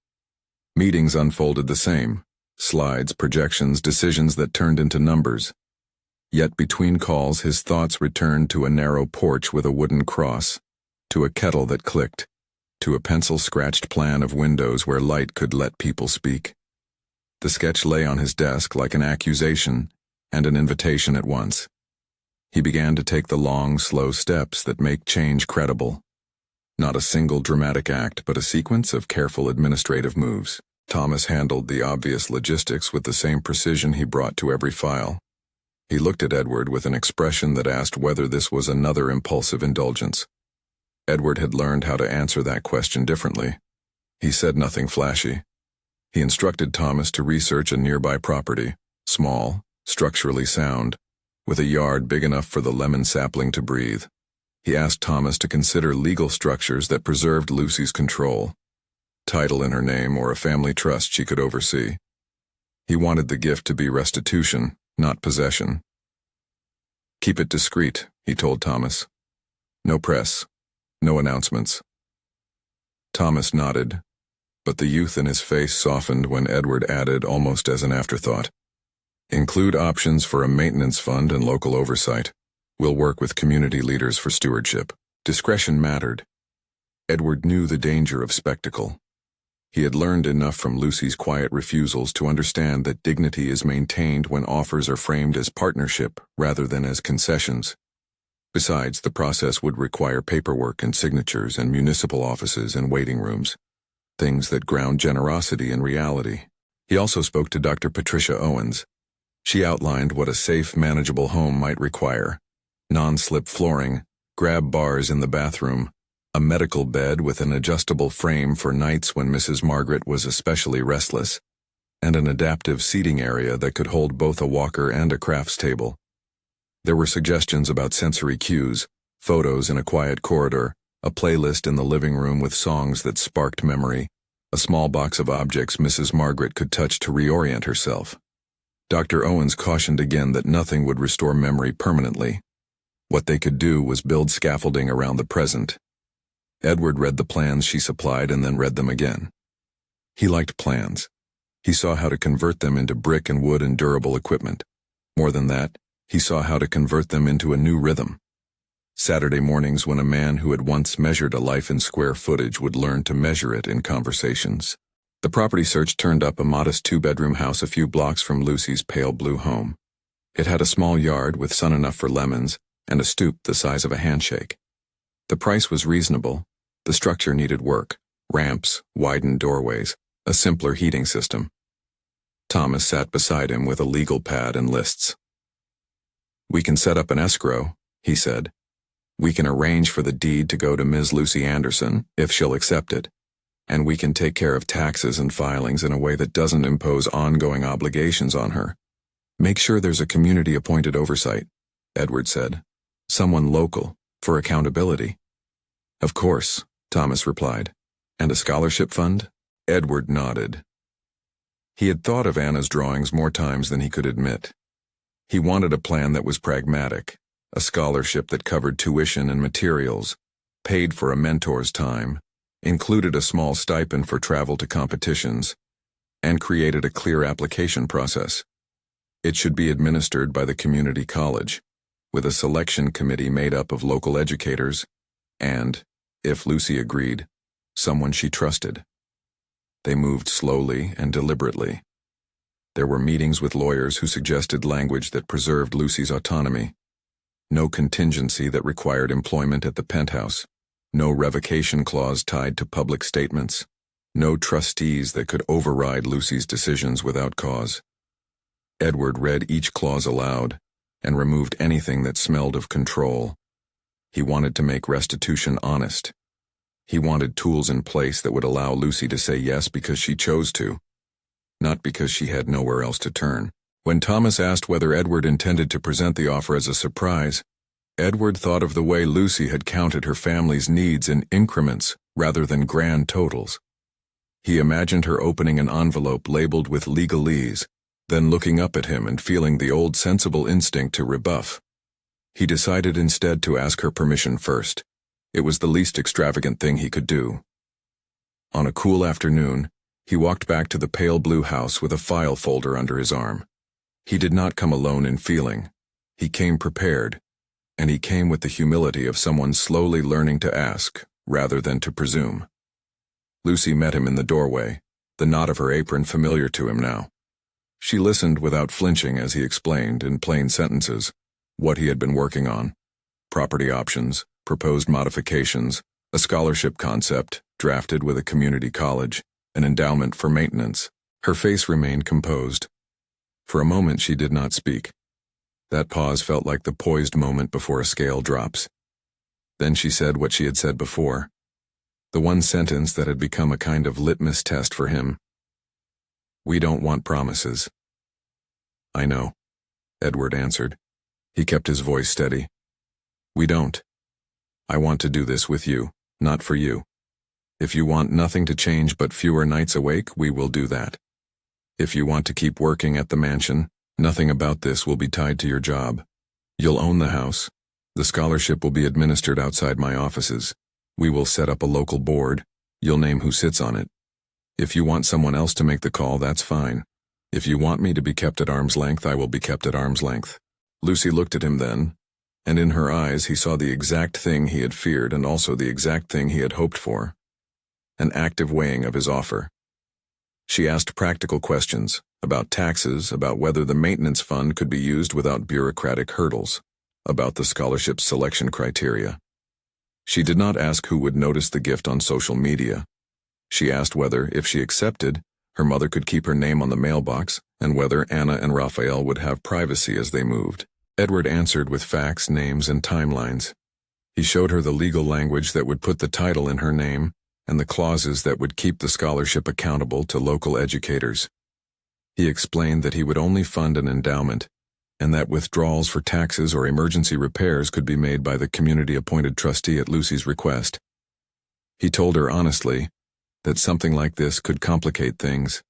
Meetings unfolded the same: slides, projections, decisions that turned into numbers. Yet between calls his thoughts returned to a narrow porch with a wooden cross, to a kettle that clicked, to a pencil-scratched plan of windows where light could let people speak. The sketch lay on his desk like an accusation, and an invitation at once. He began to take the long, slow steps that make change credible. Not a single dramatic act, but a sequence of careful administrative moves. Thomas handled the obvious logistics with the same precision he brought to every file. He looked at Edward with an expression that asked whether this was another impulsive indulgence. Edward had learned how to answer that question differently. He said nothing flashy. He instructed Thomas to research a nearby property, small, structurally sound, with a yard big enough for the lemon sapling to breathe. He asked Thomas to consider legal structures that preserved Lucy's control, title in her name or a family trust she could oversee. He wanted the gift to be restitution, not possession. "Keep it discreet," he told Thomas. "No press, no announcements." Thomas nodded, but the youth in his face softened when Edward added almost as an afterthought, "Include options for a maintenance fund and local oversight. We'll work with community leaders for stewardship." Discretion mattered. Edward knew the danger of spectacle. He had learned enough from Lucy's quiet refusals to understand that dignity is maintained when offers are framed as partnership rather than as concessions. Besides, the process would require paperwork and signatures and municipal offices and waiting rooms, things that ground generosity in reality. He also spoke to Dr. Patricia Owens. She outlined what a safe, manageable home might require: non-slip flooring, grab bars in the bathroom, a medical bed with an adjustable frame for nights when Mrs. Margaret was especially restless, and an adaptive seating area that could hold both a walker and a crafts table. There were suggestions about sensory cues, photos in a quiet corridor, a playlist in the living room with songs that sparked memory, a small box of objects Mrs. Margaret could touch to reorient herself. Dr. Owens cautioned again that nothing would restore memory permanently. What they could do was build scaffolding around the present. Edward read the plans she supplied and then read them again. He liked plans. He saw how to convert them into brick and wood and durable equipment. More than that, he saw how to convert them into a new rhythm. Saturday mornings when a man who had once measured a life in square footage would learn to measure it in conversations. The property search turned up a modest two-bedroom house a few blocks from Lucy's pale blue home. It had a small yard with sun enough for lemons and a stoop the size of a handshake. The price was reasonable. The structure needed work: ramps, widened doorways, a simpler heating system. Thomas sat beside him with a legal pad and lists. "We can set up an escrow," he said. "We can arrange for the deed to go to Ms. Lucy Anderson, if she'll accept it. And we can take care of taxes and filings in a way that doesn't impose ongoing obligations on her. Make sure there's a community-appointed oversight," Edward said. "Someone local, for accountability." "Of course," Thomas replied. "And a scholarship fund?" Edward nodded. He had thought of Anna's drawings more times than he could admit. He wanted a plan that was pragmatic, a scholarship that covered tuition and materials, paid for a mentor's time, included a small stipend for travel to competitions, and created a clear application process. It should be administered by the community college, with a selection committee made up of local educators and, if Lucy agreed, someone she trusted. They moved slowly and deliberately. There were meetings with lawyers who suggested language that preserved Lucy's autonomy. No contingency that required employment at the Penthouse. No revocation clause tied to public statements. No trustees that could override Lucy's decisions without cause. Edward read each clause aloud and removed anything that smelled of control. He wanted to make restitution honest. He wanted tools in place that would allow Lucy to say yes because she chose to, not because she had nowhere else to turn. When Thomas asked whether Edward intended to present the offer as a surprise, Edward thought of the way Lucy had counted her family's needs in increments rather than grand totals. He imagined her opening an envelope labeled with legalese, then looking up at him and feeling the old sensible instinct to rebuff. He decided instead to ask her permission first. It was the least extravagant thing he could do. On a cool afternoon, he walked back to the pale blue house with a file folder under his arm. He did not come alone in feeling. He came prepared, and he came with the humility of someone slowly learning to ask, rather than to presume. Lucy met him in the doorway, the knot of her apron familiar to him now. She listened without flinching as he explained, in plain sentences, what he had been working on. Property options, proposed modifications, a scholarship concept, drafted with a community college, an endowment for maintenance. Her face remained composed. For a moment she did not speak. That pause felt like the poised moment before a scale drops. Then she said what she had said before. The one sentence that had become a kind of litmus test for him. "We don't want promises." "I know," Edward answered. He kept his voice steady. "We don't. I want to do this with you, not for you. If you want nothing to change but fewer nights awake, we will do that. If you want to keep working at the mansion, nothing about this will be tied to your job. You'll own the house. The scholarship will be administered outside my offices. We will set up a local board. You'll name who sits on it. If you want someone else to make the call, that's fine. If you want me to be kept at arm's length, I will be kept at arm's length." Lucy looked at him then, and in her eyes he saw the exact thing he had feared and also the exact thing he had hoped for. An active weighing of his offer. She asked practical questions, about taxes, about whether the maintenance fund could be used without bureaucratic hurdles, about the scholarship's selection criteria. She did not ask who would notice the gift on social media. She asked whether, if she accepted, her mother could keep her name on the mailbox, and whether Anna and Raphael would have privacy as they moved. Edward answered with facts, names, and timelines. He showed her the legal language that would put the title in her name, and the clauses that would keep the scholarship accountable to local educators. He explained that he would only fund an endowment, and that withdrawals for taxes or emergency repairs could be made by the community-appointed trustee at Lucy's request. He told her honestly that something like this could complicate things,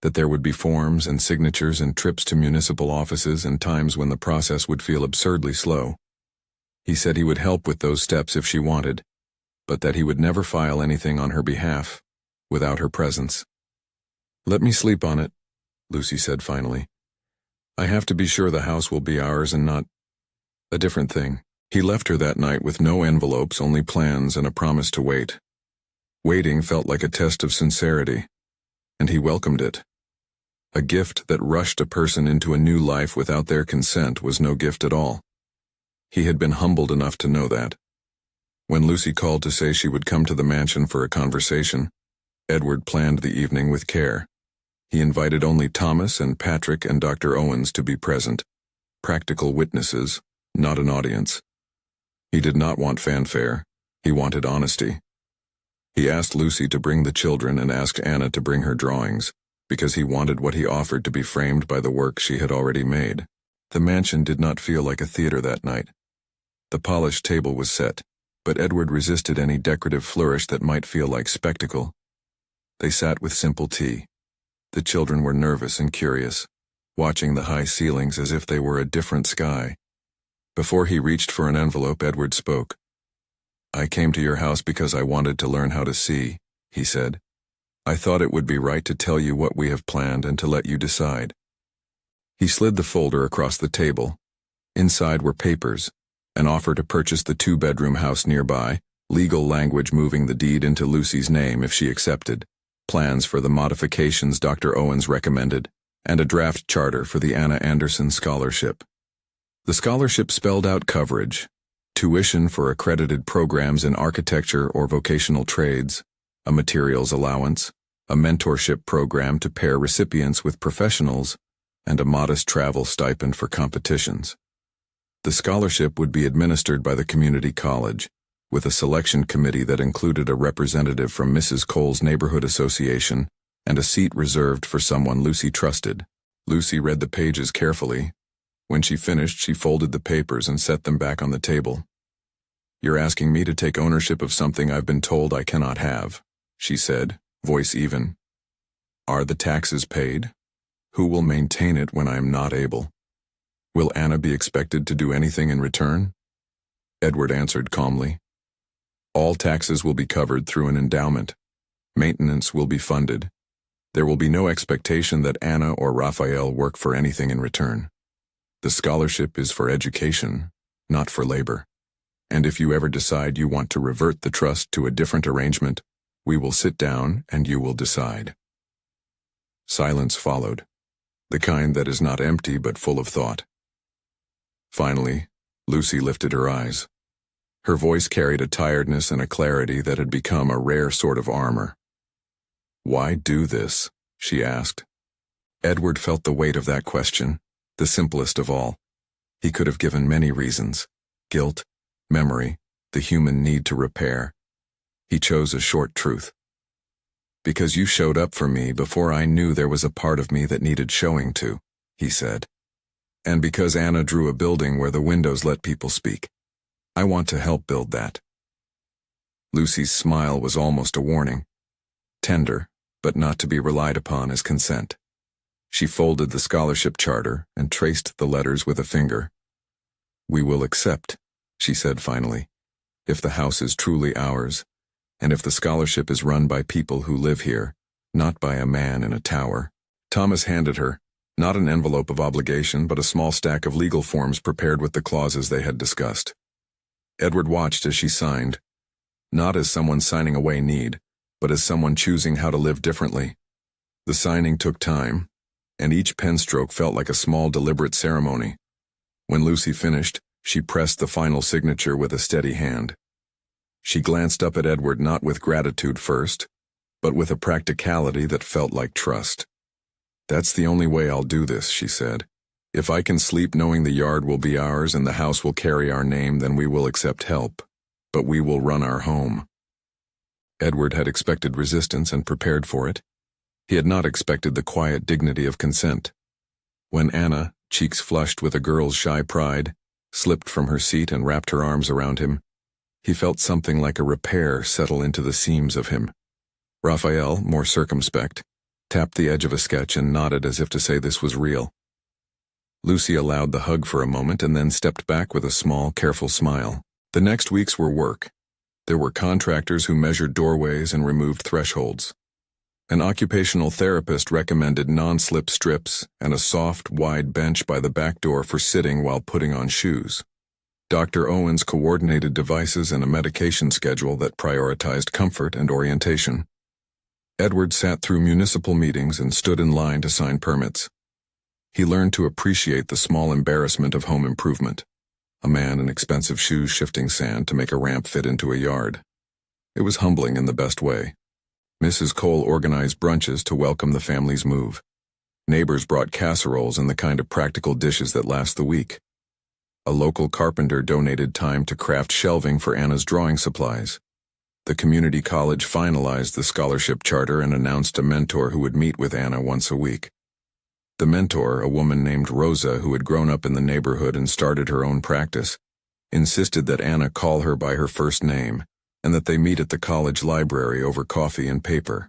that there would be forms and signatures and trips to municipal offices and times when the process would feel absurdly slow. He said he would help with those steps if she wanted, but that he would never file anything on her behalf without her presence. "Let me sleep on it," Lucy said finally. "I have to be sure the house will be ours and not a different thing." He left her that night with no envelopes, only plans and a promise to wait. Waiting felt like a test of sincerity, and he welcomed it. A gift that rushed a person into a new life without their consent was no gift at all. He had been humbled enough to know that. When Lucy called to say she would come to the mansion for a conversation, Edward planned the evening with care. He invited only Thomas and Patrick and Dr. Owens to be present, practical witnesses, not an audience. He did not want fanfare. He wanted honesty. He asked Lucy to bring the children and asked Anna to bring her drawings, because he wanted what he offered to be framed by the work she had already made. The mansion did not feel like a theater that night. The polished table was set, but Edward resisted any decorative flourish that might feel like spectacle. They sat with simple tea. The children were nervous and curious, watching the high ceilings as if they were a different sky. Before he reached for an envelope, Edward spoke. "I came to your house because I wanted to learn how to see," he said. "I thought it would be right to tell you what we have planned and to let you decide." He slid the folder across the table. Inside were papers, an offer to purchase the two-bedroom house nearby, legal language moving the deed into Lucy's name if she accepted, plans for the modifications Dr. Owens recommended, and a draft charter for the Anna Anderson Scholarship. The scholarship spelled out coverage, tuition for accredited programs in architecture or vocational trades, a materials allowance, a mentorship program to pair recipients with professionals, and a modest travel stipend for competitions. The scholarship would be administered by the community college, with a selection committee that included a representative from Mrs. Cole's neighborhood association and a seat reserved for someone Lucy trusted. Lucy read the pages carefully. When she finished, she folded the papers and set them back on the table. "You're asking me to take ownership of something I've been told I cannot have," she said, voice even. "Are the taxes paid? Who will maintain it when I am not able? Will Anna be expected to do anything in return?" Edward answered calmly. "All taxes will be covered through an endowment. Maintenance will be funded. There will be no expectation that Anna or Raphael work for anything in return. The scholarship is for education, not for labor. And if you ever decide you want to revert the trust to a different arrangement, we will sit down and you will decide." Silence followed. the kind that is not empty but full of thought. Finally, Lucy lifted her eyes. Her voice carried a tiredness and a clarity that had become a rare sort of armor. "Why do this?" she asked. Edward felt the weight of that question, the simplest of all. He could have given many reasons: guilt, memory, the human need to repair. He chose a short truth. "Because you showed up for me before I knew there was a part of me that needed showing to," he said. "And because Anna drew a building where the windows let people speak. I want to help build that." Lucy's smile was almost a warning. Tender, but not to be relied upon as consent. She folded the scholarship charter and traced the letters with a finger. "We will accept," she said finally, "if the house is truly ours, and if the scholarship is run by people who live here, not by a man in a tower." Thomas handed her, not an envelope of obligation, but a small stack of legal forms prepared with the clauses they had discussed. Edward watched as she signed, not as someone signing away need, but as someone choosing how to live differently. The signing took time, and each pen stroke felt like a small deliberate ceremony. When Lucy finished, she pressed the final signature with a steady hand. She glanced up at Edward not with gratitude first, but with a practicality that felt like trust. "That's the only way I'll do this," she said. "If I can sleep knowing the yard will be ours and the house will carry our name, then we will accept help. But we will run our home." Edward had expected resistance and prepared for it. He had not expected the quiet dignity of consent. When Anna, cheeks flushed with a girl's shy pride, slipped from her seat and wrapped her arms around him, he felt something like a repair settle into the seams of him. Raphael, more circumspect, tapped the edge of a sketch and nodded as if to say this was real. Lucy allowed the hug for a moment and then stepped back with a small, careful smile. The next weeks were work. There were contractors who measured doorways and removed thresholds. An occupational therapist recommended non-slip strips and a soft, wide bench by the back door for sitting while putting on shoes. Dr. Owens coordinated devices and a medication schedule that prioritized comfort and orientation. Edward sat through municipal meetings and stood in line to sign permits. He learned to appreciate the small embarrassment of home improvement. A man in expensive shoes shifting sand to make a ramp fit into a yard. It was humbling in the best way. Mrs. Cole organized brunches to welcome the family's move. Neighbors brought casseroles and the kind of practical dishes that last the week. A local carpenter donated time to craft shelving for Anna's drawing supplies. The community college finalized the scholarship charter and announced a mentor who would meet with Anna once a week. The mentor, a woman named Rosa who had grown up in the neighborhood and started her own practice, insisted that Anna call her by her first name and that they meet at the college library over coffee and paper.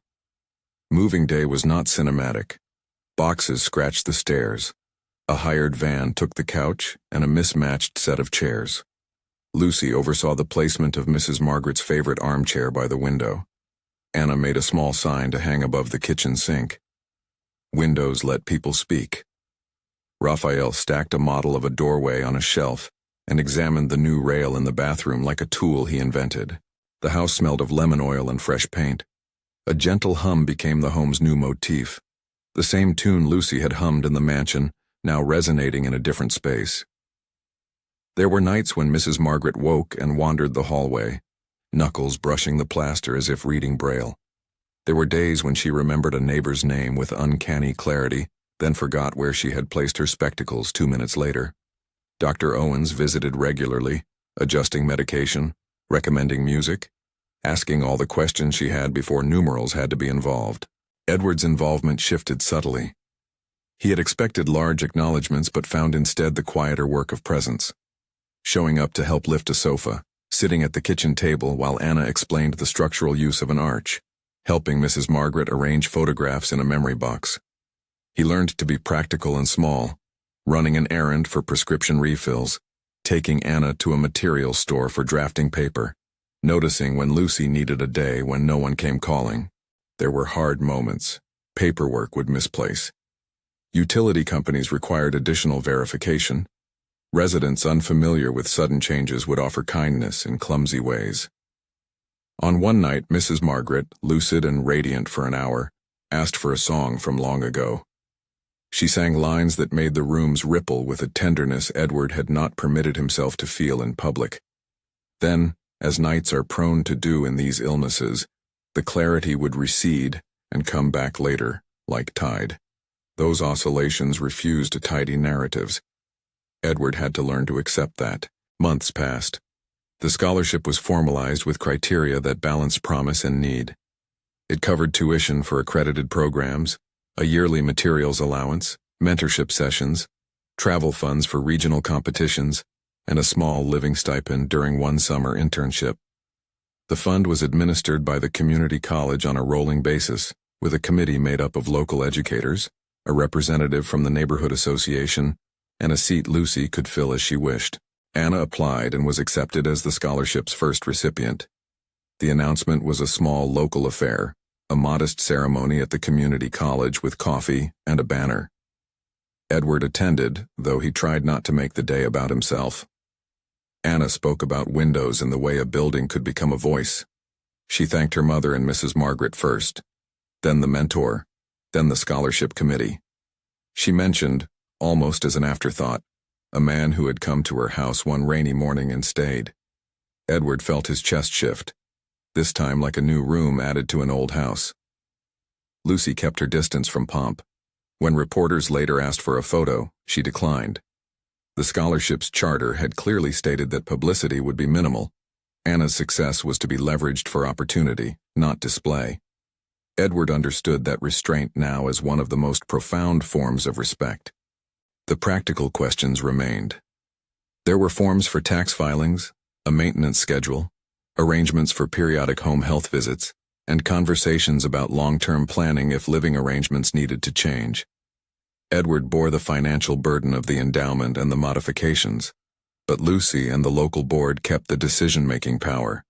Moving day was not cinematic. Boxes scratched the stairs. A hired van took the couch and a mismatched set of chairs. Lucy oversaw the placement of Mrs. Margaret's favorite armchair by the window. Anna made a small sign to hang above the kitchen sink. Windows let people speak. Raphael stacked a model of a doorway on a shelf and examined the new rail in the bathroom like a tool he invented. The house smelled of lemon oil and fresh paint. A gentle hum became the home's new motif. The same tune Lucy had hummed in the mansion, now resonating in a different space. There were nights when Mrs. Margaret woke and wandered the hallway, knuckles brushing the plaster as if reading Braille. There were days when she remembered a neighbor's name with uncanny clarity, then forgot where she had placed her spectacles 2 minutes later. Dr. Owens visited regularly, adjusting medication, recommending music, asking all the questions she had before numerals had to be involved. Edward's involvement shifted subtly. He had expected large acknowledgments but found instead the quieter work of presence. Showing up to help lift a sofa, sitting at the kitchen table while Anna explained the structural use of an arch, helping Mrs. Margaret arrange photographs in a memory box. He learned to be practical and small, running an errand for prescription refills, taking Anna to a materials store for drafting paper, noticing when Lucy needed a day when no one came calling. There were hard moments. Paperwork would misplace. Utility companies required additional verification. Residents unfamiliar with sudden changes would offer kindness in clumsy ways. On one night, Mrs. Margaret, lucid and radiant for an hour, asked for a song from long ago. She sang lines that made the rooms ripple with a tenderness Edward had not permitted himself to feel in public. Then, as nights are prone to do in these illnesses, the clarity would recede and come back later, like tide. Those oscillations refused tidy narratives. Edward had to learn to accept that. Months passed. The scholarship was formalized with criteria that balanced promise and need. It covered tuition for accredited programs, a yearly materials allowance, mentorship sessions, travel funds for regional competitions, and a small living stipend during one summer internship. The fund was administered by the community college on a rolling basis, with a committee made up of local educators, a representative from the neighborhood association, and a seat Lucy could fill as she wished. Anna applied and was accepted as the scholarship's first recipient. The announcement was a small local affair, a modest ceremony at the community college with coffee and a banner. Edward attended, though he tried not to make the day about himself. Anna spoke about windows and the way a building could become a voice. She thanked her mother and Mrs. Margaret first, then the mentor, then the scholarship committee. She mentioned, almost as an afterthought, a man who had come to her house one rainy morning and stayed. Edward felt his chest shift, this time like a new room added to an old house. Lucy kept her distance from pomp. When reporters later asked for a photo, she declined. The scholarship's charter had clearly stated that publicity would be minimal. Anna's success was to be leveraged for opportunity, not display. Edward understood that restraint now as one of the most profound forms of respect. The practical questions remained. There were forms for tax filings, a maintenance schedule, arrangements for periodic home health visits, and conversations about long-term planning if living arrangements needed to change. Edward bore the financial burden of the endowment and the modifications, but Lucy and the local board kept the decision-making power.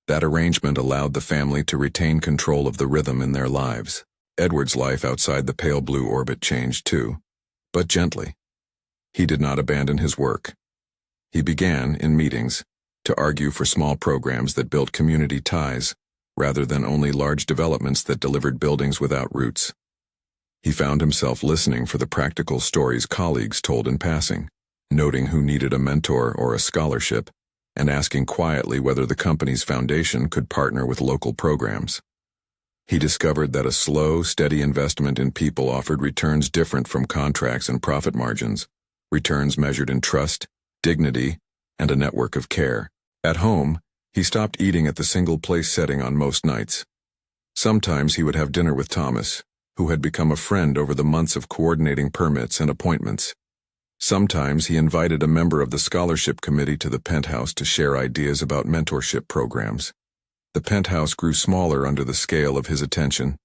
That arrangement allowed the family to retain control of the rhythm in their lives. Edward's life outside the pale blue orbit changed too, but gently. He did not abandon his work. He began, in meetings, to argue for small programs that built community ties, rather than only large developments that delivered buildings without roots. He found himself listening for the practical stories colleagues told in passing, noting who needed a mentor or a scholarship, and asking quietly whether the company's foundation could partner with local programs. He discovered that a slow, steady investment in people offered returns different from contracts and profit margins, returns measured in trust, dignity, and a network of care. At home, he stopped eating at the single-place setting on most nights. Sometimes he would have dinner with Thomas, who had become a friend over the months of coordinating permits and appointments. Sometimes he invited a member of the scholarship committee to the Penthouse to share ideas about mentorship programs. The Penthouse grew smaller under the scale of his attention.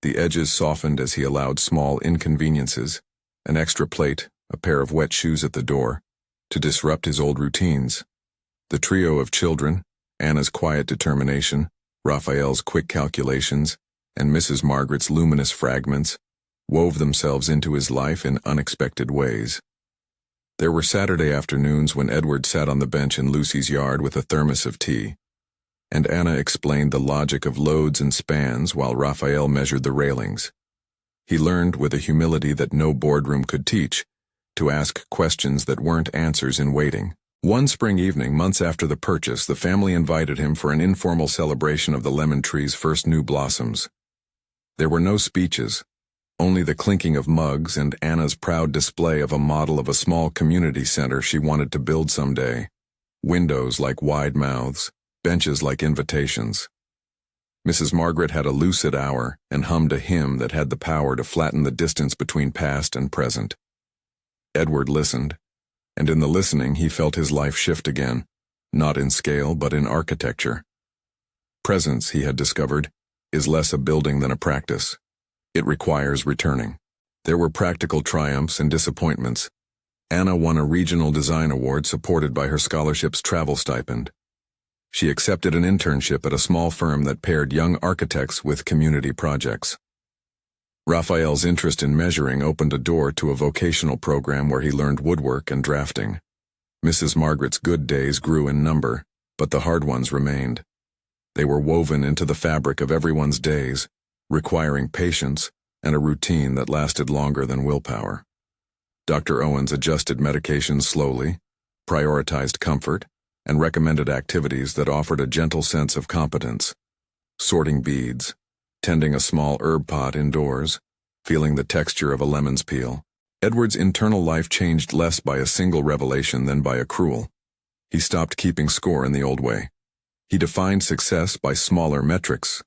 The edges softened as he allowed small inconveniences, an extra plate, a pair of wet shoes at the door, to disrupt his old routines. The trio of children, Anna's quiet determination, Raphael's quick calculations, and Mrs. Margaret's luminous fragments, wove themselves into his life in unexpected ways. There were Saturday afternoons when Edward sat on the bench in Lucy's yard with a thermos of tea, and Anna explained the logic of loads and spans while Raphael measured the railings. He learned, with a humility that no boardroom could teach, to ask questions that weren't answers in waiting. One spring evening, months after the purchase, the family invited him for an informal celebration of the lemon tree's first new blossoms. There were no speeches, only the clinking of mugs and Anna's proud display of a model of a small community center she wanted to build someday. Windows like wide mouths, benches like invitations. Mrs. Margaret had a lucid hour and hummed a hymn that had the power to flatten the distance between past and present. Edward listened, and in the listening he felt his life shift again, not in scale but in architecture. Presence, he had discovered, is less a building than a practice. It requires returning. There were practical triumphs and disappointments. Anna won a regional design award supported by her scholarship's travel stipend. She accepted an internship at a small firm that paired young architects with community projects. Raphael's interest in measuring opened a door to a vocational program where he learned woodwork and drafting. Mrs. Margaret's good days grew in number, but the hard ones remained. They were woven into the fabric of everyone's days, requiring patience and a routine that lasted longer than willpower. Dr. Owens adjusted medications slowly, prioritized comfort, and recommended activities that offered a gentle sense of competence. Sorting beads, tending a small herb pot indoors, feeling the texture of a lemon's peel. Edward's internal life changed less by a single revelation than by accrual. He stopped keeping score in the old way. He defined success by smaller metrics.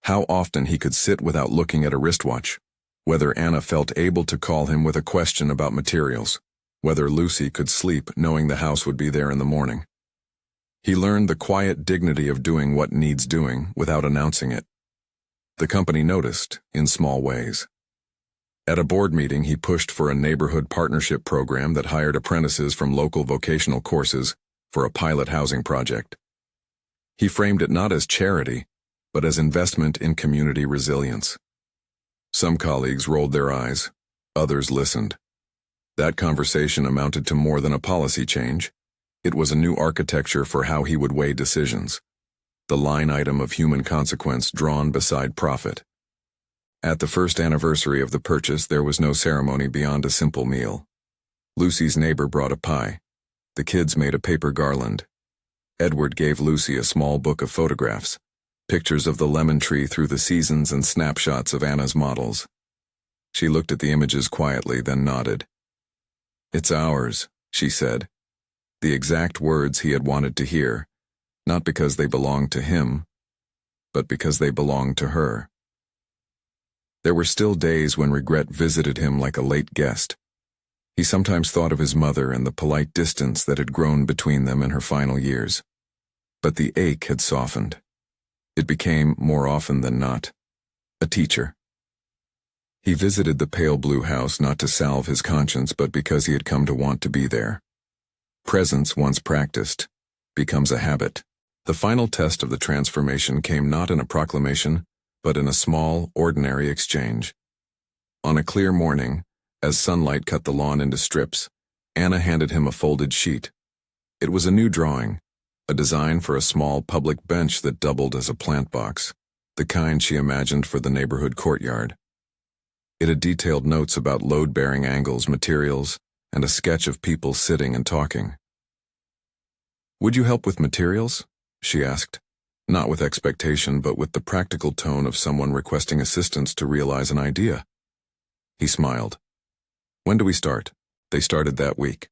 How often he could sit without looking at a wristwatch. Whether Anna felt able to call him with a question about materials. Whether Lucy could sleep knowing the house would be there in the morning. He learned the quiet dignity of doing what needs doing without announcing it. The company noticed, in small ways. At a board meeting, he pushed for a neighborhood partnership program that hired apprentices from local vocational courses for a pilot housing project. He framed it not as charity, but as investment in community resilience. Some colleagues rolled their eyes, others listened. That conversation amounted to more than a policy change. It was a new architecture for how he would weigh decisions, the line item of human consequence drawn beside profit. At the first anniversary of the purchase, there was no ceremony beyond a simple meal. Lucy's neighbor brought a pie. The kids made a paper garland. Edward gave Lucy a small book of photographs, pictures of the lemon tree through the seasons and snapshots of Anna's models. She looked at the images quietly, then nodded. "It's ours," she said. The exact words he had wanted to hear, not because they belonged to him, but because they belonged to her. There were still days when regret visited him like a late guest. He sometimes thought of his mother and the polite distance that had grown between them in her final years. But the ache had softened. It became, more often than not, a teacher. He visited the pale blue house not to salve his conscience, but because he had come to want to be there. Presence, once practiced, becomes a habit. The final test of the transformation came not in a proclamation, but in a small, ordinary exchange. On a clear morning, as sunlight cut the lawn into strips, Anna handed him a folded sheet. It was a new drawing, a design for a small public bench that doubled as a plant box, the kind she imagined for the neighborhood courtyard. It had detailed notes about load-bearing angles, materials, and a sketch of people sitting and talking. "Would you help with materials?" she asked, not with expectation, but with the practical tone of someone requesting assistance to realize an idea. He smiled. "When do we start?" They started that week.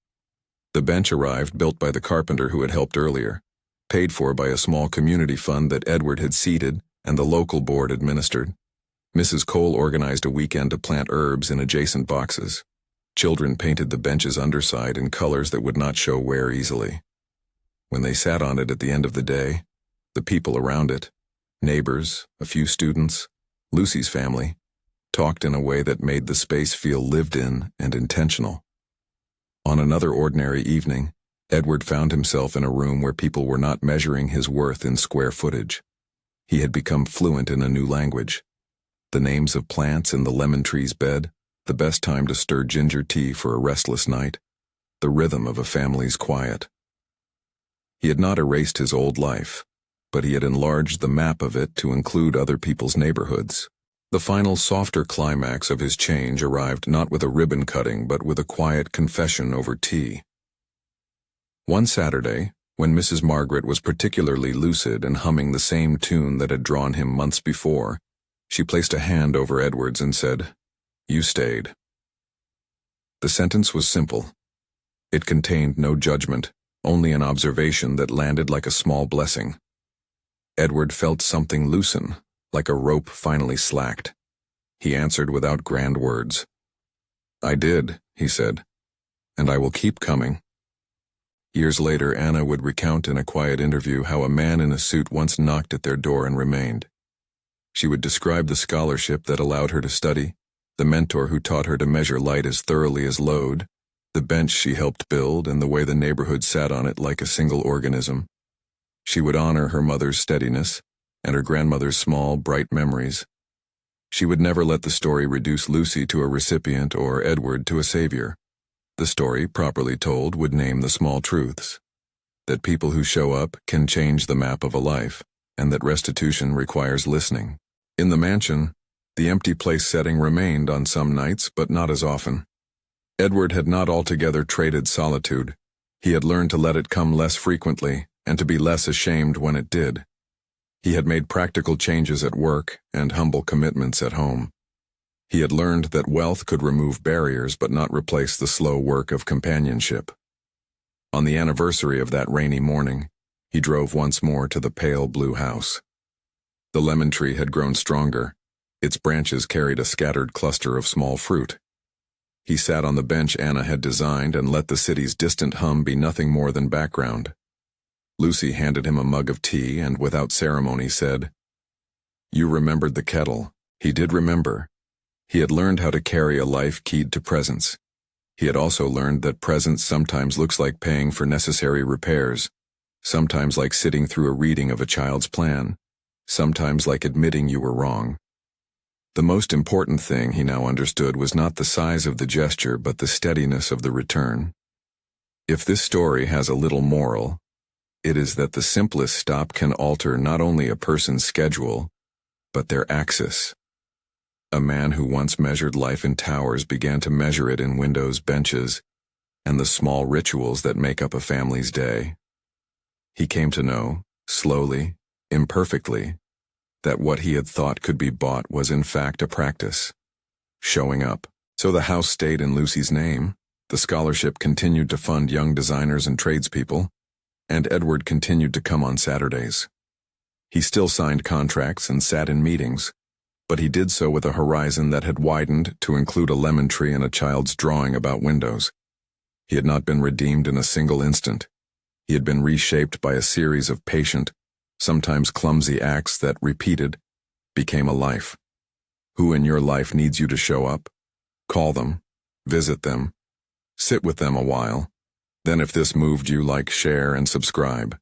The bench arrived, built by the carpenter who had helped earlier, paid for by a small community fund that Edward had seeded and the local board administered. Mrs. Cole organized a weekend to plant herbs in adjacent boxes. Children painted the bench's underside in colors that would not show wear easily. When they sat on it at the end of the day, the people around it, neighbors, a few students, Lucy's family, talked in a way that made the space feel lived in and intentional. On another ordinary evening, Edward found himself in a room where people were not measuring his worth in square footage. He had become fluent in a new language. The names of plants in the lemon tree's bed, the best time to stir ginger tea for a restless night, the rhythm of a family's quiet. He had not erased his old life, but he had enlarged the map of it to include other people's neighborhoods. The final softer climax of his change arrived not with a ribbon cutting, but with a quiet confession over tea. One Saturday, when Mrs. Margaret was particularly lucid and humming the same tune that had drawn him months before, she placed a hand over Edward's and said, "You stayed." The sentence was simple. It contained no judgment, only an observation that landed like a small blessing. Edward felt something loosen, like a rope finally slacked. He answered without grand words. "I did," he said, "and I will keep coming." Years later, Anna would recount in a quiet interview how a man in a suit once knocked at their door and remained. She would describe the scholarship that allowed her to study, the mentor who taught her to measure light as thoroughly as load, the bench she helped build, and the way the neighborhood sat on it like a single organism. She would honor her mother's steadiness and her grandmother's small, bright memories. She would never let the story reduce Lucy to a recipient or Edward to a savior. The story, properly told, would name the small truths. That people who show up can change the map of a life, and that restitution requires listening. In the mansion, The empty place setting remained on some nights, but not as often. Edward had not altogether traded solitude. He had learned to let it come less frequently, and to be less ashamed when it did. He had made practical changes at work and humble commitments at home. He had learned that wealth could remove barriers but not replace the slow work of companionship. On the anniversary of that rainy morning, he drove once more to the pale blue house. The lemon tree had grown stronger. Its branches carried a scattered cluster of small fruit. He sat on the bench Anna had designed and let the city's distant hum be nothing more than background. Lucy handed him a mug of tea and, without ceremony, said, "You remembered the kettle." He did remember. He had learned how to carry a life keyed to presence. He had also learned that presence sometimes looks like paying for necessary repairs, sometimes like sitting through a reading of a child's plan, sometimes like admitting you were wrong. The most important thing, he now understood, was not the size of the gesture but the steadiness of the return. If this story has a little moral, it is that the simplest stop can alter not only a person's schedule, but their axis. A man who once measured life in towers began to measure it in windows, benches, and the small rituals that make up a family's day. He came to know, slowly, imperfectly, that what he had thought could be bought was in fact a practice. Showing up. So the house stayed in Lucy's name, the scholarship continued to fund young designers and tradespeople, and Edward continued to come on Saturdays. He still signed contracts and sat in meetings, but he did so with a horizon that had widened to include a lemon tree and a child's drawing about windows. He had not been redeemed in a single instant. He had been reshaped by a series of patient, sometimes clumsy acts that, repeated, became a life. Who in your life needs you to show up? Call them, visit them, sit with them a while. Then if this moved you, like, share, and subscribe.